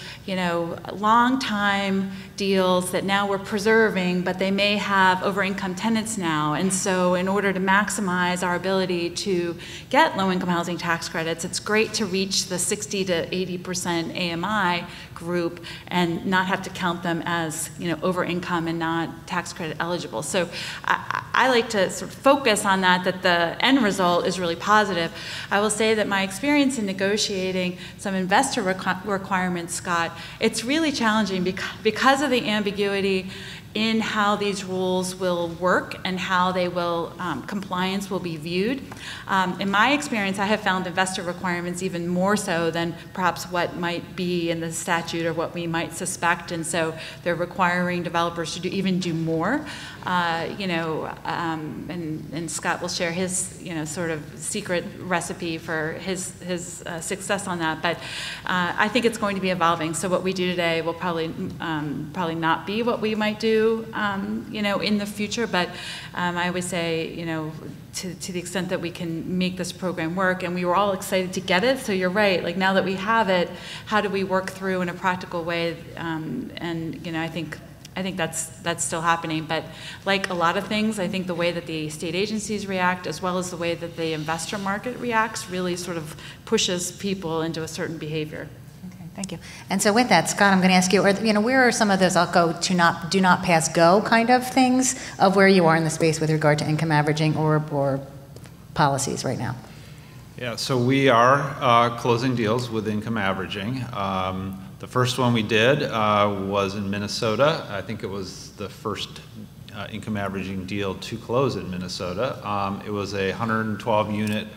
long time deals that now we're preserving, but they may have over-income tenants now. And so in order to maximize our ability to get low-income housing tax credits, it's great to reach the 60 to 80% AMI group and not have to count them as, over income and not tax credit eligible. So I like to sort of focus on that the end result is really positive. I will say that my experience in negotiating some investor requirements, Scott, it's really challenging because of the ambiguity in how these rules will work and how they will, compliance will be viewed. In my experience, I have found investor requirements even more so than perhaps what might be in the statute or what we might suspect, and so they're requiring developers to even do more. And Scott will share his, sort of secret recipe for his success on that. But I think it's going to be evolving. So what we do today will probably not be what we might do, in the future. But I always say, to the extent that we can make this program work, and we were all excited to get it. So you're right. Like, now that we have it, how do we work through in a practical way? I think that's still happening, but like a lot of things, I think the way that the state agencies react, as well as the way that the investor market reacts, really sort of pushes people into a certain behavior. Okay, thank you. And so with that, Scott, I'm going to ask you, where are some of those I'll go to do not pass go kind of things of where you are in the space with regard to income averaging or policies right now? Yeah, so we are closing deals with income averaging. The first one we did was in Minnesota. I think it was the first income averaging deal to close in Minnesota. It was a 112 unit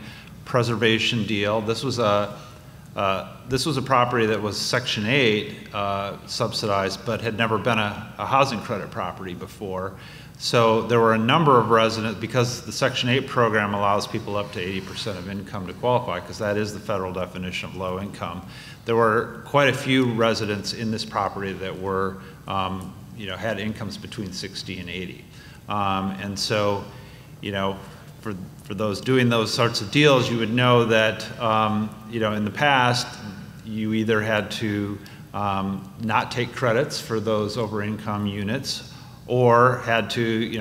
preservation deal. This was a property that was Section 8 subsidized, but had never been a housing credit property before. So there were a number of residents, because the Section 8 program allows people up to 80% of income to qualify, because that is the federal definition of low income. There were quite a few residents in this property that were, had incomes between 60 and 80. And so, for those doing those sorts of deals, you would know that, in the past, you either had to not take credits for those over income units, or had to,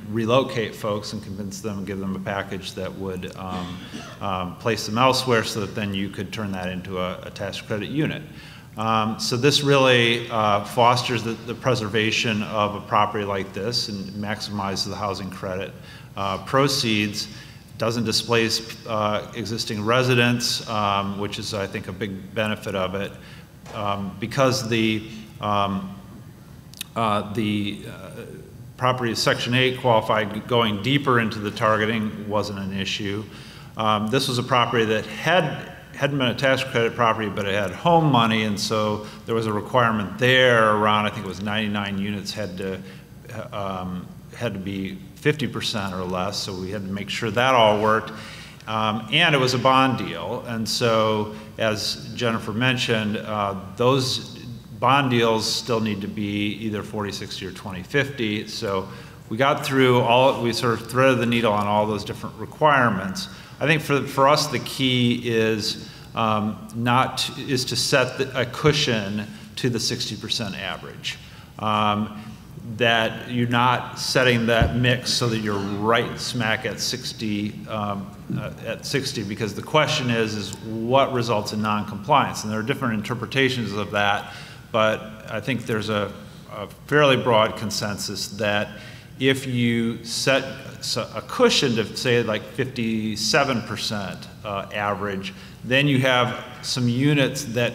relocate folks and convince them, give them a package that would place them elsewhere, so that then you could turn that into a tax credit unit. So this really fosters the preservation of a property like this and maximizes the housing credit proceeds. Doesn't displace existing residents, which is, I think, a big benefit of it, because the property of Section 8 qualified. Going deeper into the targeting wasn't an issue. This was a property that hadn't been a tax credit property, but it had home money, and so there was a requirement there around, I think it was 99 units had to be 50% or less, so we had to make sure that all worked. And it was a bond deal, and so, as Jennifer mentioned, those bond deals still need to be either 40/60 or 20/50. So we got through we sort of threaded the needle on all those different requirements. I think for us, the key is to set a cushion to the 60% average. That you're not setting that mix so that you're right smack at 60, because the question is what results in non-compliance, and there are different interpretations of that. But I think there's a fairly broad consensus that if you set a cushion to say like 57% average, then you have some units that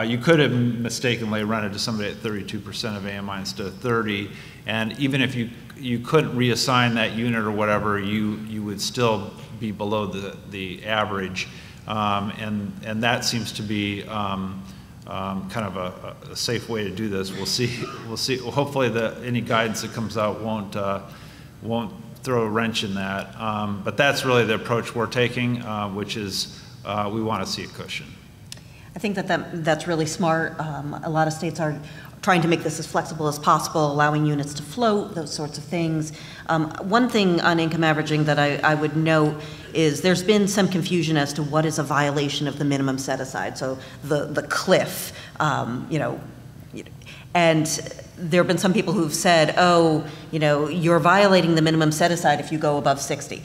you could have mistakenly rented to somebody at 32% of AMI instead of 30, and even if you couldn't reassign that unit or whatever, you would still be below the average, and that seems to be kind of a safe way to do this. We'll see. Hopefully, any guidance that comes out won't throw a wrench in that. But that's really the approach we're taking, which is we want to see a cushion. I think that's really smart. A lot of states are trying to make this as flexible as possible, allowing units to float, those sorts of things. One thing on income averaging that I would note is there's been some confusion as to what is a violation of the minimum set aside, so the cliff, and there have been some people who've said, oh, you're violating the minimum set aside if you go above 60.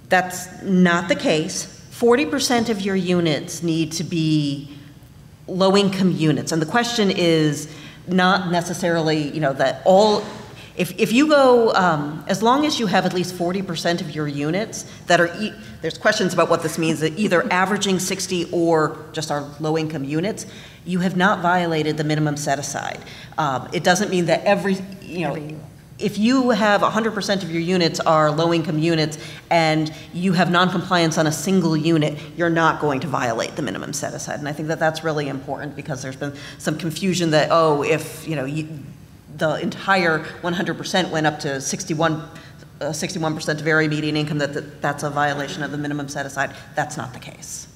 That's not the case. 40% of your units need to be low-income units, and the question is not necessarily, that all. If you go, as long as you have at least 40% of your units that are, there's questions about what this means, that either averaging 60 or just are low-income units, you have not violated the minimum set aside. It doesn't mean that if you have 100% of your units are low-income units and you have non-compliance on a single unit, you're not going to violate the minimum set aside. And I think that that's really important, because there's been some confusion that, if the entire 100% went up to 61% of area median income, that's a violation of the minimum set aside. That's not the case.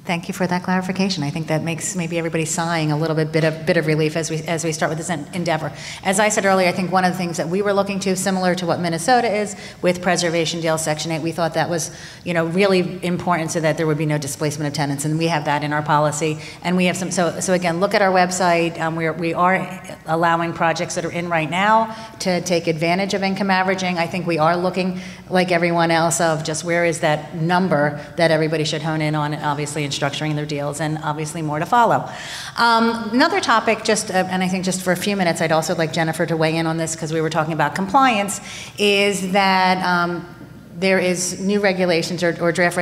Thank you for that clarification. I think that makes maybe everybody sighing a little bit of relief as we start with this endeavor. As I said earlier, I think one of the things that we were looking to, similar to what Minnesota is with preservation deal Section 8, we thought that was really important so that there would be no displacement of tenants, and we have that in our policy. And we have some. So again, look at our website. We are allowing projects that are in right now to take advantage of income averaging. I think we are looking, like everyone else, of just where is that number that everybody should hone in on, obviously, in structuring their deals, and obviously more to follow. Another topic, and I think just for a few minutes, I'd also like Jennifer to weigh in on this, because we were talking about compliance, is that there is new regulations or draft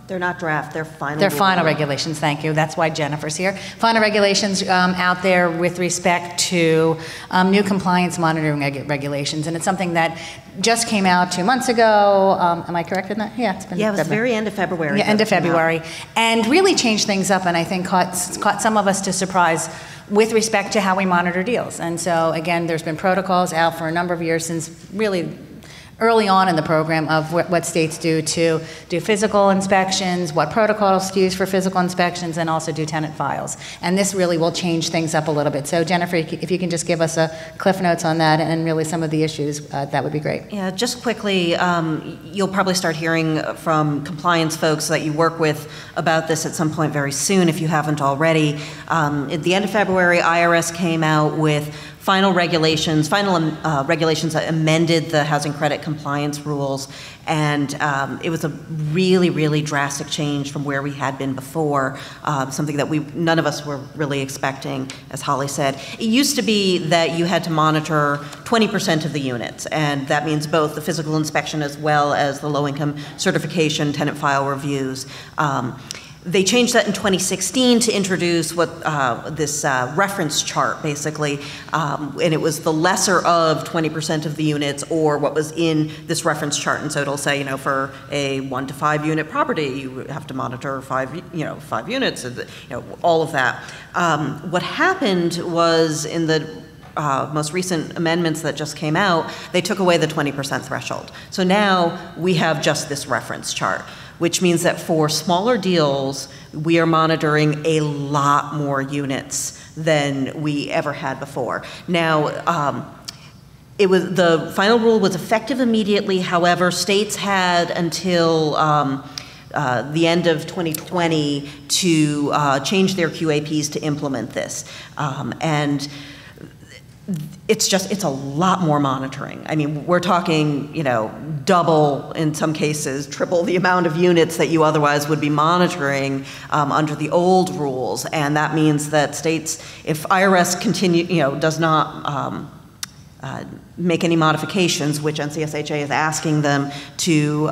They're not draft, they're final. They're final regulations, thank you. That's why Jennifer's here. Final regulations out there with respect to new compliance monitoring regulations. And it's something that just came out 2 months ago. Am I correct in that? Yeah, it's been. Yeah, it was very end of February. Yeah, end of February. And really changed things up, and I think caught some of us to surprise with respect to how we monitor deals. And so, again, there's been protocols out for a number of years since really early on in the program of what states do to do physical inspections, what protocols to use for physical inspections, and also do tenant files. And this really will change things up a little bit. So Jennifer, if you can just give us a cliff notes on that and really some of the issues, that would be great. Yeah, just quickly, you'll probably start hearing from compliance folks that you work with about this at some point very soon if you haven't already. At the end of February, IRS came out with final regulations that amended the housing credit compliance rules, and it was a really, really drastic change from where we had been before, something that none of us were really expecting, as Holly said. It used to be that you had to monitor 20% of the units, and that means both the physical inspection as well as the low-income certification, tenant file reviews. They changed that in 2016 to introduce this reference chart, basically, and it was the lesser of 20% of the units or what was in this reference chart. And so it'll say, for a 1 to 5 unit property, you have to monitor 5 units, all of that. What happened was in the most recent amendments that just came out, they took away the 20% threshold. So now we have just this reference chart, which means that for smaller deals, we are monitoring a lot more units than we ever had before. Now, the final rule was effective immediately. However, states had until the end of 2020 to change their QAPs to implement this. And it's a lot more monitoring. I mean, we're talking, double, in some cases, triple the amount of units that you otherwise would be monitoring under the old rules. And that means that states, if IRS does not make any modifications, which NCSHA is asking them to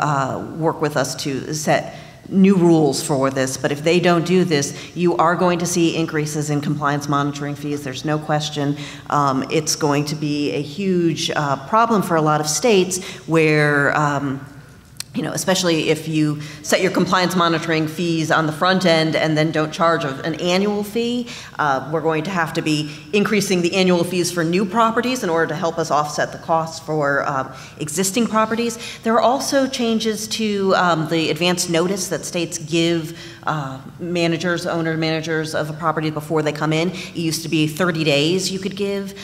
work with us to set new rules for this, but if they don't do this, you are going to see increases in compliance monitoring fees. There's no question. It's going to be a huge problem for a lot of states where especially if you set your compliance monitoring fees on the front end and then don't charge an annual fee, we're going to have to be increasing the annual fees for new properties in order to help us offset the costs for existing properties. There are also changes to the advance notice that states give owner managers of a property before they come in. It used to be 30 days you could give.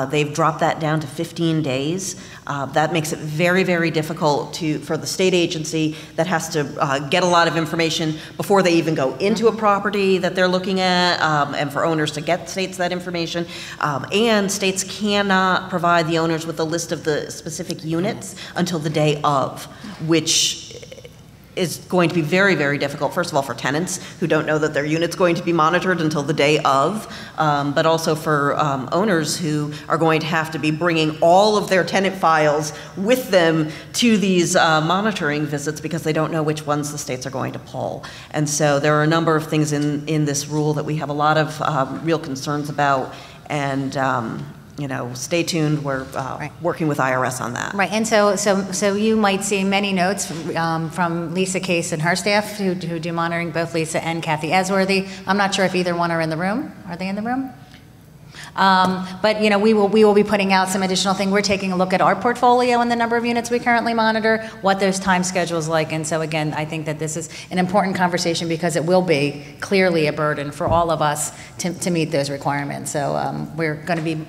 They've dropped that down to 15 days. That makes it very, very difficult for the state agency that has to get a lot of information before they even go into a property that they're looking at, and for owners to get states that information. And states cannot provide the owners with a list of the specific units until the day of, which is going to be very, very difficult, first of all, for tenants who don't know that their unit's going to be monitored until the day of, but also for owners who are going to have to be bringing all of their tenant files with them to these monitoring visits because they don't know which ones the states are going to pull. And so there are a number of things in this rule that we have a lot of real concerns about, and stay tuned. We're working with IRS on that. Right, and so you might see many notes from Lisa Case and her staff who do monitoring, both Lisa and Kathy Esworthy. I'm not sure if either one are in the room. Are they in the room? But we will be putting out some additional thing. We're taking a look at our portfolio and the number of units we currently monitor, what those time schedules like. And so again, I think that this is an important conversation because it will be clearly a burden for all of us to meet those requirements. So we're going to be.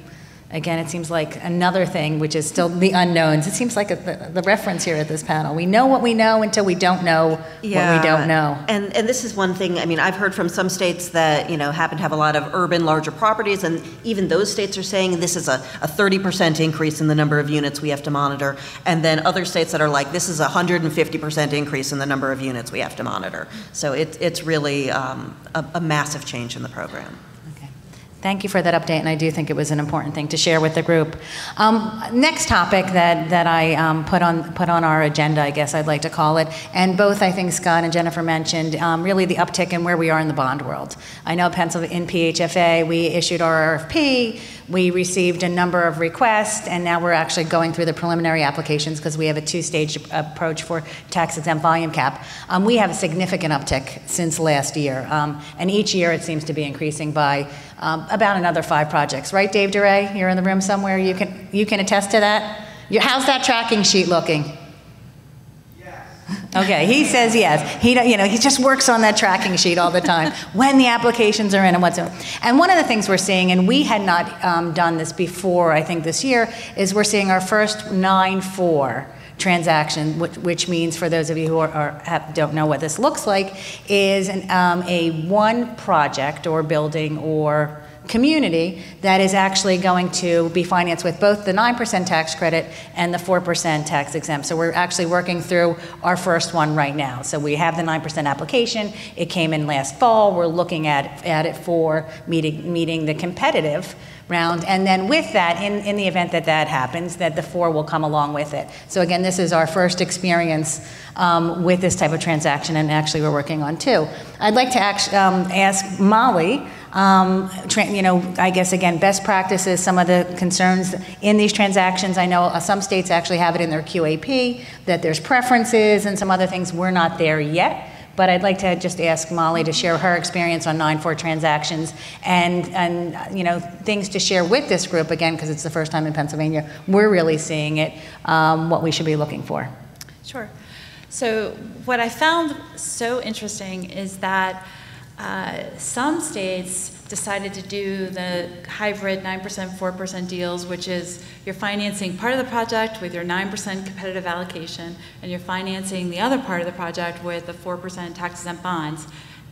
Again, it seems like another thing, which is still the unknowns. It seems like the reference here at this panel. We know what we know until we don't know what we don't know. And this is one thing, I've heard from some states that, happen to have a lot of urban, larger properties, and even those states are saying this is a 30% increase in the number of units we have to monitor. And then other states that are like, this is a 150% increase in the number of units we have to monitor. So it's really a massive change in the program. Thank you for that update, and I do think it was an important thing to share with the group. Next topic that I put on our agenda, I guess I'd like to call it, and both I think Scott and Jennifer mentioned, really the uptick in where we are in the bond world. I know in PHFA, we issued our RFP, we received a number of requests, and now we're actually going through the preliminary applications because we have a two-stage approach for tax-exempt volume cap. We have a significant uptick since last year, and each year it seems to be increasing by about another 5 projects. Right, Dave DeRay? You're in the room somewhere. You can attest to that? How's that tracking sheet looking? Okay, he says yes. He just works on that tracking sheet all the time when the applications are in and whatsoever. And one of the things we're seeing, and we had not done this before, I think this year, is we're seeing our first 9-4 transaction, which means, for those of you who don't know what this looks like, is a one project or building or community that is actually going to be financed with both the 9% tax credit and the 4% tax exempt. So we're actually working through our first one right now. So we have the 9% application. It came in last fall. We're looking at it for meeting the competitive round, and then with that, in the event that happens, that the 4 will come along with it. So again, this is our first experience with this type of transaction, and actually we're working on 2. I'd like to ask Molly, I guess again, best practices, some of the concerns in these transactions. I know some states actually have it in their QAP, that there's preferences and some other things. We're not there yet. But I'd like to just ask Molly to share her experience on 9-4 transactions and things to share with this group, again, because it's the first time in Pennsylvania we're really seeing it, what we should be looking for. Sure. So what I found so interesting is that some states decided to do the hybrid 9%, 4% deals, which is you're financing part of the project with your 9% competitive allocation, and you're financing the other part of the project with the 4% tax-exempt bonds.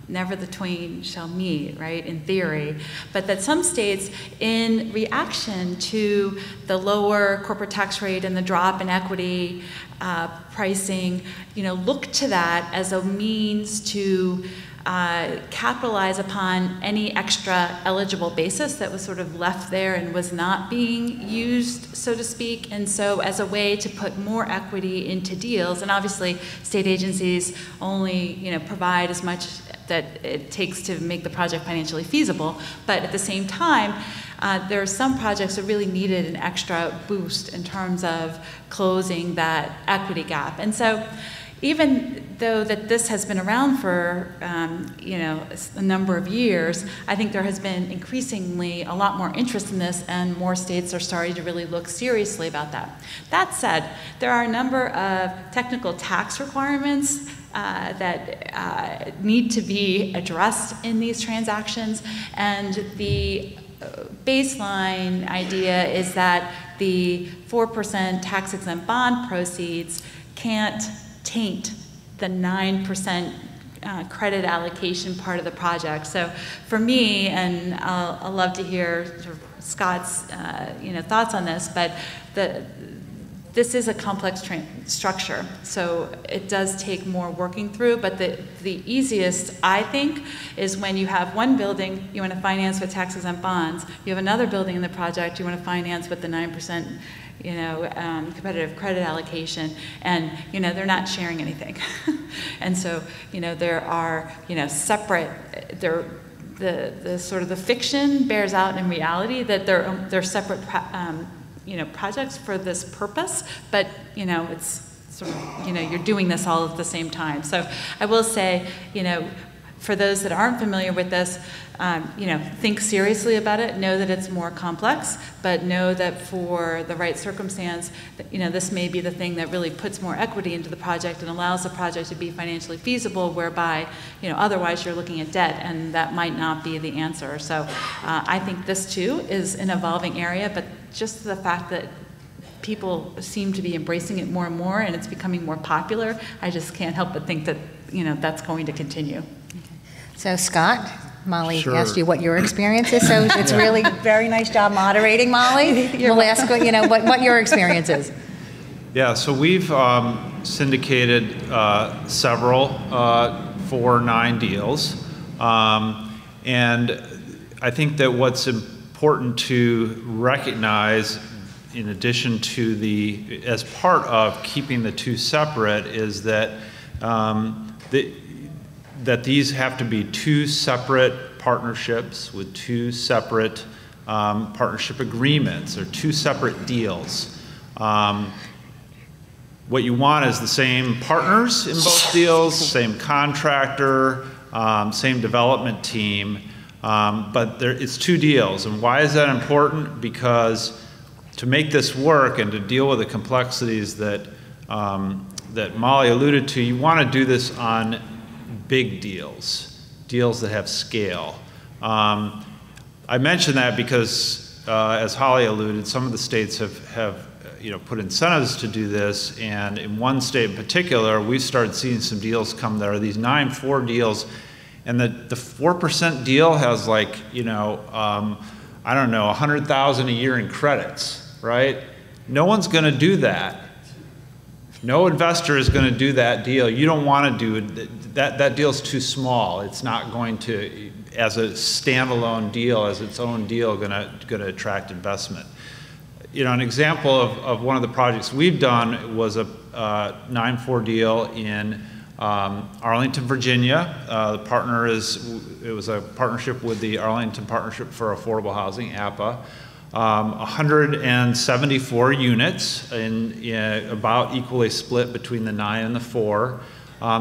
Never the twain shall meet, right, in theory. But that some states, in reaction to the lower corporate tax rate and the drop in equity pricing, look to that as a means to capitalize upon any extra eligible basis that was sort of left there and was not being used, so to speak, and so as a way to put more equity into deals. And obviously, state agencies only, provide as much that it takes to make the project financially feasible, but at the same time, there are some projects that really needed an extra boost in terms of closing that equity gap. And so, even though that this has been around for a number of years, I think there has been increasingly a lot more interest in this, and more states are starting to really look seriously about that. That said, there are a number of technical tax requirements that need to be addressed in these transactions, and the baseline idea is that the 4% tax-exempt bond proceeds can't taint the 9% credit allocation part of the project. So for me, and I'll love to hear sort of Scott's thoughts on this, but this is a complex structure, so it does take more working through, but the easiest, I think, is when you have one building you want to finance with tax-exempt bonds, you have another building in the project you want to finance with the 9% competitive credit allocation, and they're not sharing anything. And so there are separate, the sort of the fiction bears out in reality that they're separate projects for this purpose, but it's sort of you're doing this all at the same time. So I will say, for those that aren't familiar with this, think seriously about it, know that it's more complex, but know that for the right circumstance, this may be the thing that really puts more equity into the project and allows the project to be financially feasible, whereby, otherwise you're looking at debt, and that might not be the answer. So I think this too is an evolving area, but just the fact that people seem to be embracing it more and more, and it's becoming more popular, I just can't help but think that, that's going to continue. So Scott, Molly Sure. asked you what your experience is, so it's really very nice job moderating, Molly. We'll ask what your experience is. Yeah, so we've syndicated several 4-9 deals, and I think that what's important to recognize, in addition to as part of keeping the two separate, is that that these have to be two separate partnerships with two separate partnership agreements or two separate deals. What you want is the same partners in both deals, same contractor, same development team, but it's two deals. And why is that important? Because to make this work and to deal with the complexities that, that Molly alluded to, you want to do this on big deals, deals that have scale. I mention that because, as Holly alluded, some of the states have put incentives to do this, and in one state in particular, we started seeing some deals come. There are these 9-4 deals, and the 4% deal has like, I don't know, 100,000 a year in credits, right? No one's going to do that. No investor is going to do that deal. You don't want to do it. That deal's too small. It's not going to, as a standalone deal, as its own deal, going to attract investment. An example of one of the projects we've done was a 9-4 deal in Arlington, Virginia. The partner it was a partnership with the Arlington Partnership for Affordable Housing, APA. 174 units, about equally split between the 9 and the 4.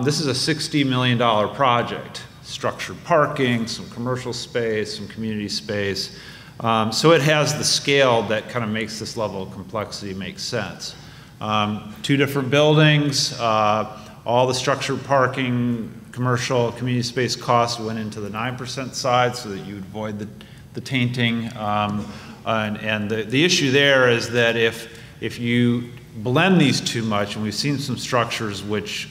This is a $60 million project. Structured parking, some commercial space, some community space. So it has the scale that kind of makes this level of complexity make sense. 2 different buildings, all the structured parking, commercial, community space costs went into the 9% side so that you avoid the tainting. And the issue there is that if you blend these too much, and we've seen some structures which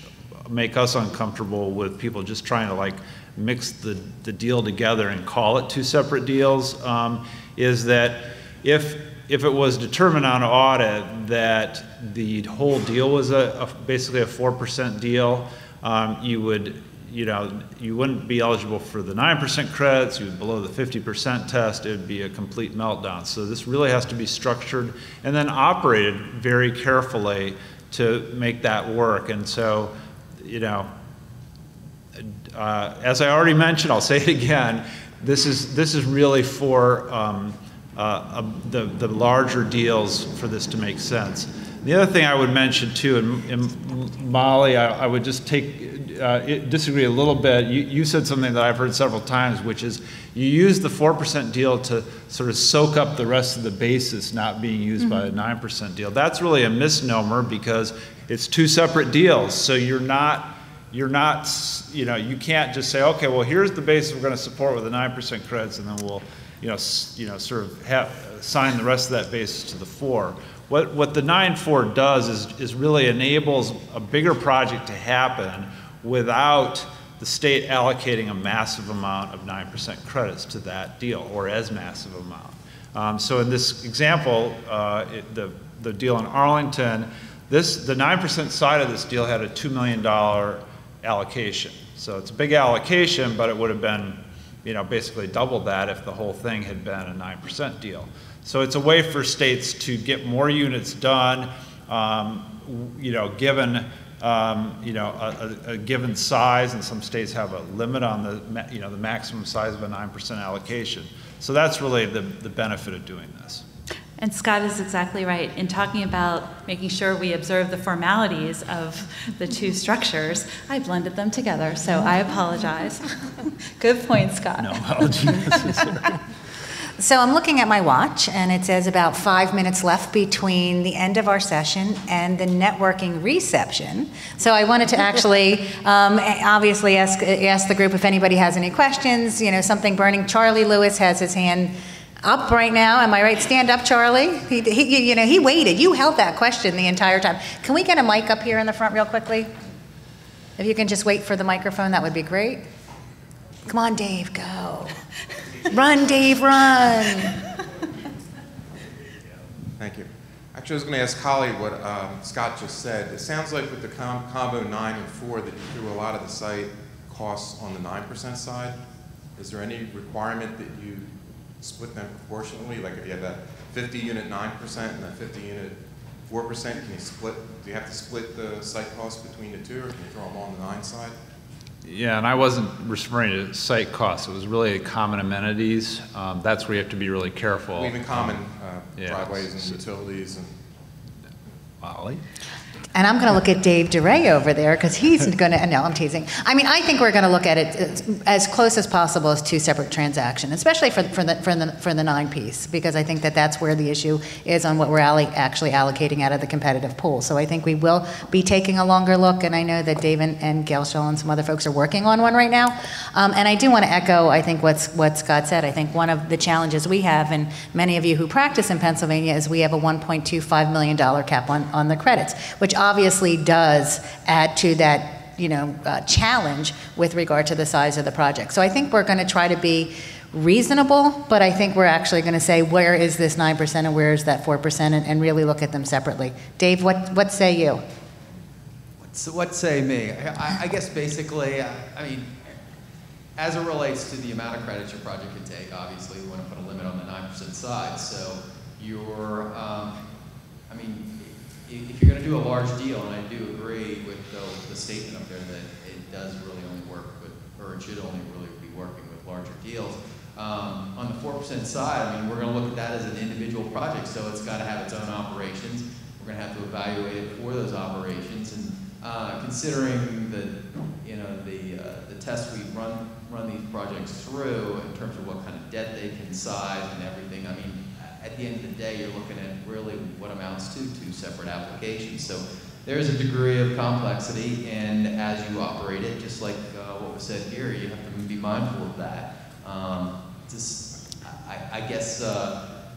make us uncomfortable with people just trying to like mix the deal together and call it two separate deals, is that if it was determined on audit that the whole deal was basically a 4% deal, you wouldn't be eligible for the 9% credits. You would below the 50% test. It would be a complete meltdown. So this really has to be structured and then operated very carefully to make that work. And so, as I already mentioned, I'll say it again, this is really for the larger deals for this to make sense. The other thing I would mention too, and Molly, I would just disagree a little bit. You said something that I've heard several times, which is you use the 4% deal to sort of soak up the rest of the basis not being used by the 9% deal. That's really a misnomer because it's two separate deals. So you can't just say, okay, well, here's the basis we're going to support with the 9% credits, and then we'll, sort of assign the rest of that basis to the 4. What the 9-4 does is really enables a bigger project to happen without the state allocating a massive amount of 9% credits to that deal, or as massive amount. So in this example, the deal in Arlington, the 9% side of this deal had a $2 million allocation. So it's a big allocation, but it would have been, basically double that if the whole thing had been a 9% deal. So it's a way for states to get more units done, given a given size, and some states have a limit on the maximum size of a 9% allocation. So that's really the benefit of doing this. And Scott is exactly right. In talking about making sure we observe the formalities of the two structures, I blended them together, so I apologize. Good point, Scott. No apology necessary. So I'm looking at my watch, and it says about 5 minutes left between the end of our session and the networking reception. So I wanted to actually, obviously, ask the group if anybody has any questions. Something burning. Charlie Lewis has his hand up right now. Am I right? Stand up, Charlie. He waited. You held that question the entire time. Can we get a mic up here in the front real quickly? If you can just wait for the microphone, that would be great. Come on, Dave, go. Run, Dave, run. Thank you. Actually, I was going to ask Holly what Scott just said. It sounds like with the combo 9 and 4 that you threw a lot of the site costs on the 9% side. Is there any requirement that you split them proportionally? Like if you have that 50-unit 9% and that 50-unit 4%, can you split? Do you have to split the site costs between the two, or can you throw them on the 9 side? Yeah, and I wasn't referring to site costs. It was really common amenities. That's where you have to be really careful. Even common yeah. driveways and utilities and. Ollie? And I'm going to look at Dave DeRay over there because he's going to, no, I'm teasing. I mean, I think we're going to look at it as close as possible as 2 separate transactions, especially for the 9 piece, because I think that that's where the issue is on what we're actually allocating out of the competitive pool. So I think we will be taking a longer look, and I know that Dave and Gail Scholl and some other folks are working on one right now. And I do want to echo, I think, what Scott said. I think one of the challenges we have, and many of you who practice in Pennsylvania, is we have a $1.25 million cap on the credits, which obviously does add to that, challenge with regard to the size of the project. So I think we're going to try to be reasonable, but I think we're actually going to say, where is this 9% and where is that 4%, and really look at them separately. Dave, what say you? What say me? I guess basically, I mean, as it relates to the amount of credits your project can take, obviously we want to put a limit on the 9% side. So you're, if you're going to do a large deal, and I do agree with the statement up there that it does really only work with, or it should only really be working with larger deals. On the 4% side, I mean, we're going to look at that as an individual project, so it's got to have its own operations. We're going to have to evaluate it for those operations, and considering the tests we run these projects through in terms of what kind of debt they can size and everything. I mean, at the end of the day, you're looking at really what amounts to 2 separate applications. So there is a degree of complexity, and as you operate it, just like what was said here, you have to be mindful of that. I guess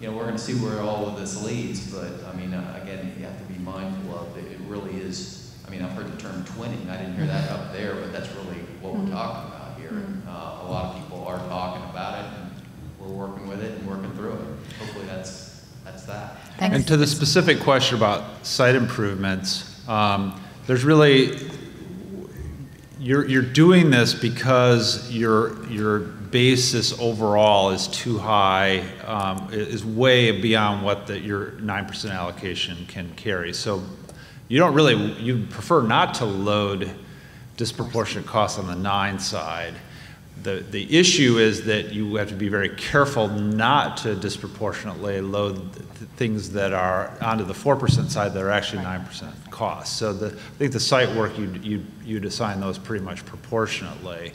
we're going to see where all of this leads, but I mean, again, you have to be mindful of it. It really is. I mean, I've heard the term twinning. I didn't hear that up there, but that's really what we're talking about here. And, a lot of people are talking about it, and we're working with it and working through it. Hopefully that's that. Thanks. And to the specific question about site improvements, there's really, you're doing this because your basis overall is too high, is way beyond what your 9% allocation can carry. So you prefer not to load disproportionate costs on the 9 side. The issue is that you have to be very careful not to disproportionately load things that are onto the 4% side that are actually 9% cost. So I think the site work, you'd assign those pretty much proportionately.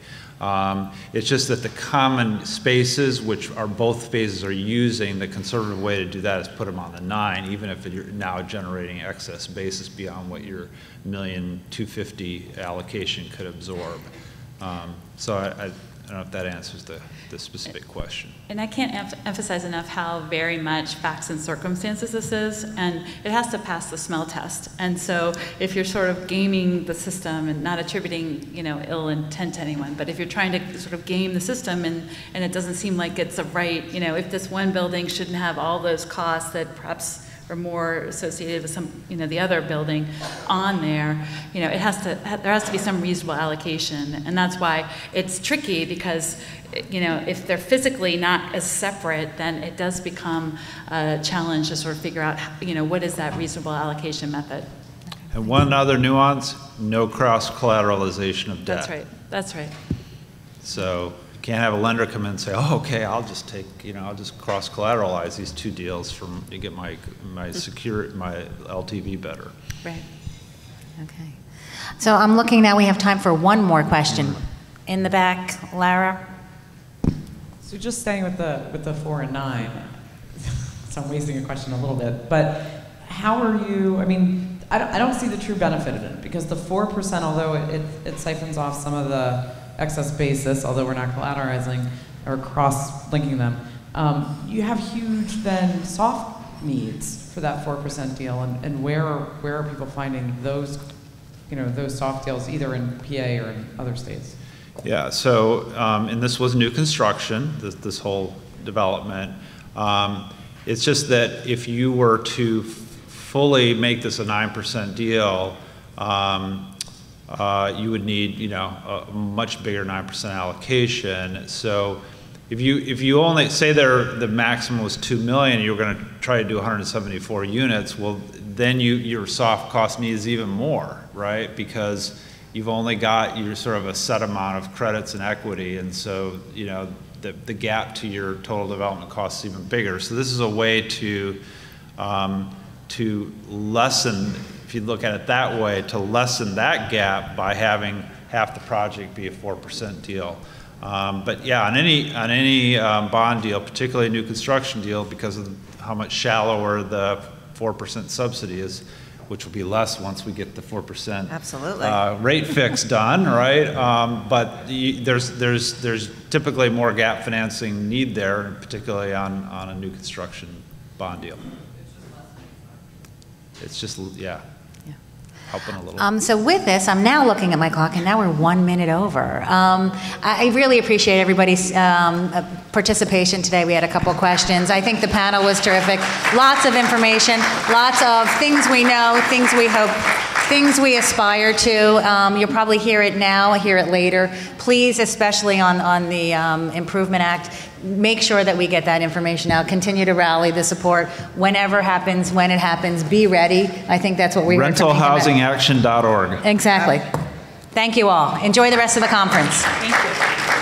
It's just that the common spaces, which are both phases are using, the conservative way to do that is put them on the 9, even if you're now generating excess basis beyond what your $1,250,000 allocation could absorb. So I don't know if that answers the specific question. And I can't emphasize enough how very much facts and circumstances this is, and it has to pass the smell test. And so if you're sort of gaming the system and not attributing, ill intent to anyone, but if you're trying to sort of game the system and it doesn't seem like it's a right, if this one building shouldn't have all those costs that perhaps are more associated with some, the other building on there, there has to be some reasonable allocation. And that's why it's tricky, because, if they're physically not as separate, then it does become a challenge to sort of figure out, what is that reasonable allocation method. And one other nuance, no cross-collateralization of debt. That's right. So you can't have a lender come in and say, oh, okay, I'll just take, I'll just cross-collateralize these 2 deals to get my LTV better. Right. Okay. So I'm looking now, we have time for one more question. In the back, Lara. So just staying with the 4 and 9, so I'm wasting a question a little bit, but how are you, I don't see the true benefit in it, because the 4%, although it siphons off some of the excess basis, although we're not collateralizing or cross-linking them, you have huge then soft needs for that 4% deal, and where are people finding those, those soft deals, either in PA or in other states? Yeah, so, and this was new construction, this whole development. It's just that if you were to fully make this a 9% deal, you would need, a much bigger 9% allocation. So if you only say the maximum was 2 million, you're going to try to do 174 units. Well, then your soft cost need is even more, right? Because you've only got your sort of a set amount of credits and equity, and so the gap to your total development cost is even bigger. So this is a way to lessen, if you look at it that way, to lessen that gap by having half the project be a 4% deal. But yeah, on any bond deal, particularly a new construction deal, because of how much shallower the 4% subsidy is, which will be less once we get the 4% absolutely rate fix done, right? But there's typically more gap financing need there, particularly on a new construction bond deal. It's just, yeah. Helping a little. So with this, I'm now looking at my clock, and now we're 1 minute over. I really appreciate everybody's participation today. We had a couple of questions. I think the panel was terrific. Lots of information, lots of things we know, things we hope, things we aspire to. You'll probably hear it now, hear it later. Please, especially on the Improvement Act, make sure that we get that information out. Continue to rally the support whenever happens, when it happens. Be ready. I think that's what we heard from Rentalhousingaction.org. Exactly. Thank you all. Enjoy the rest of the conference. Thank you.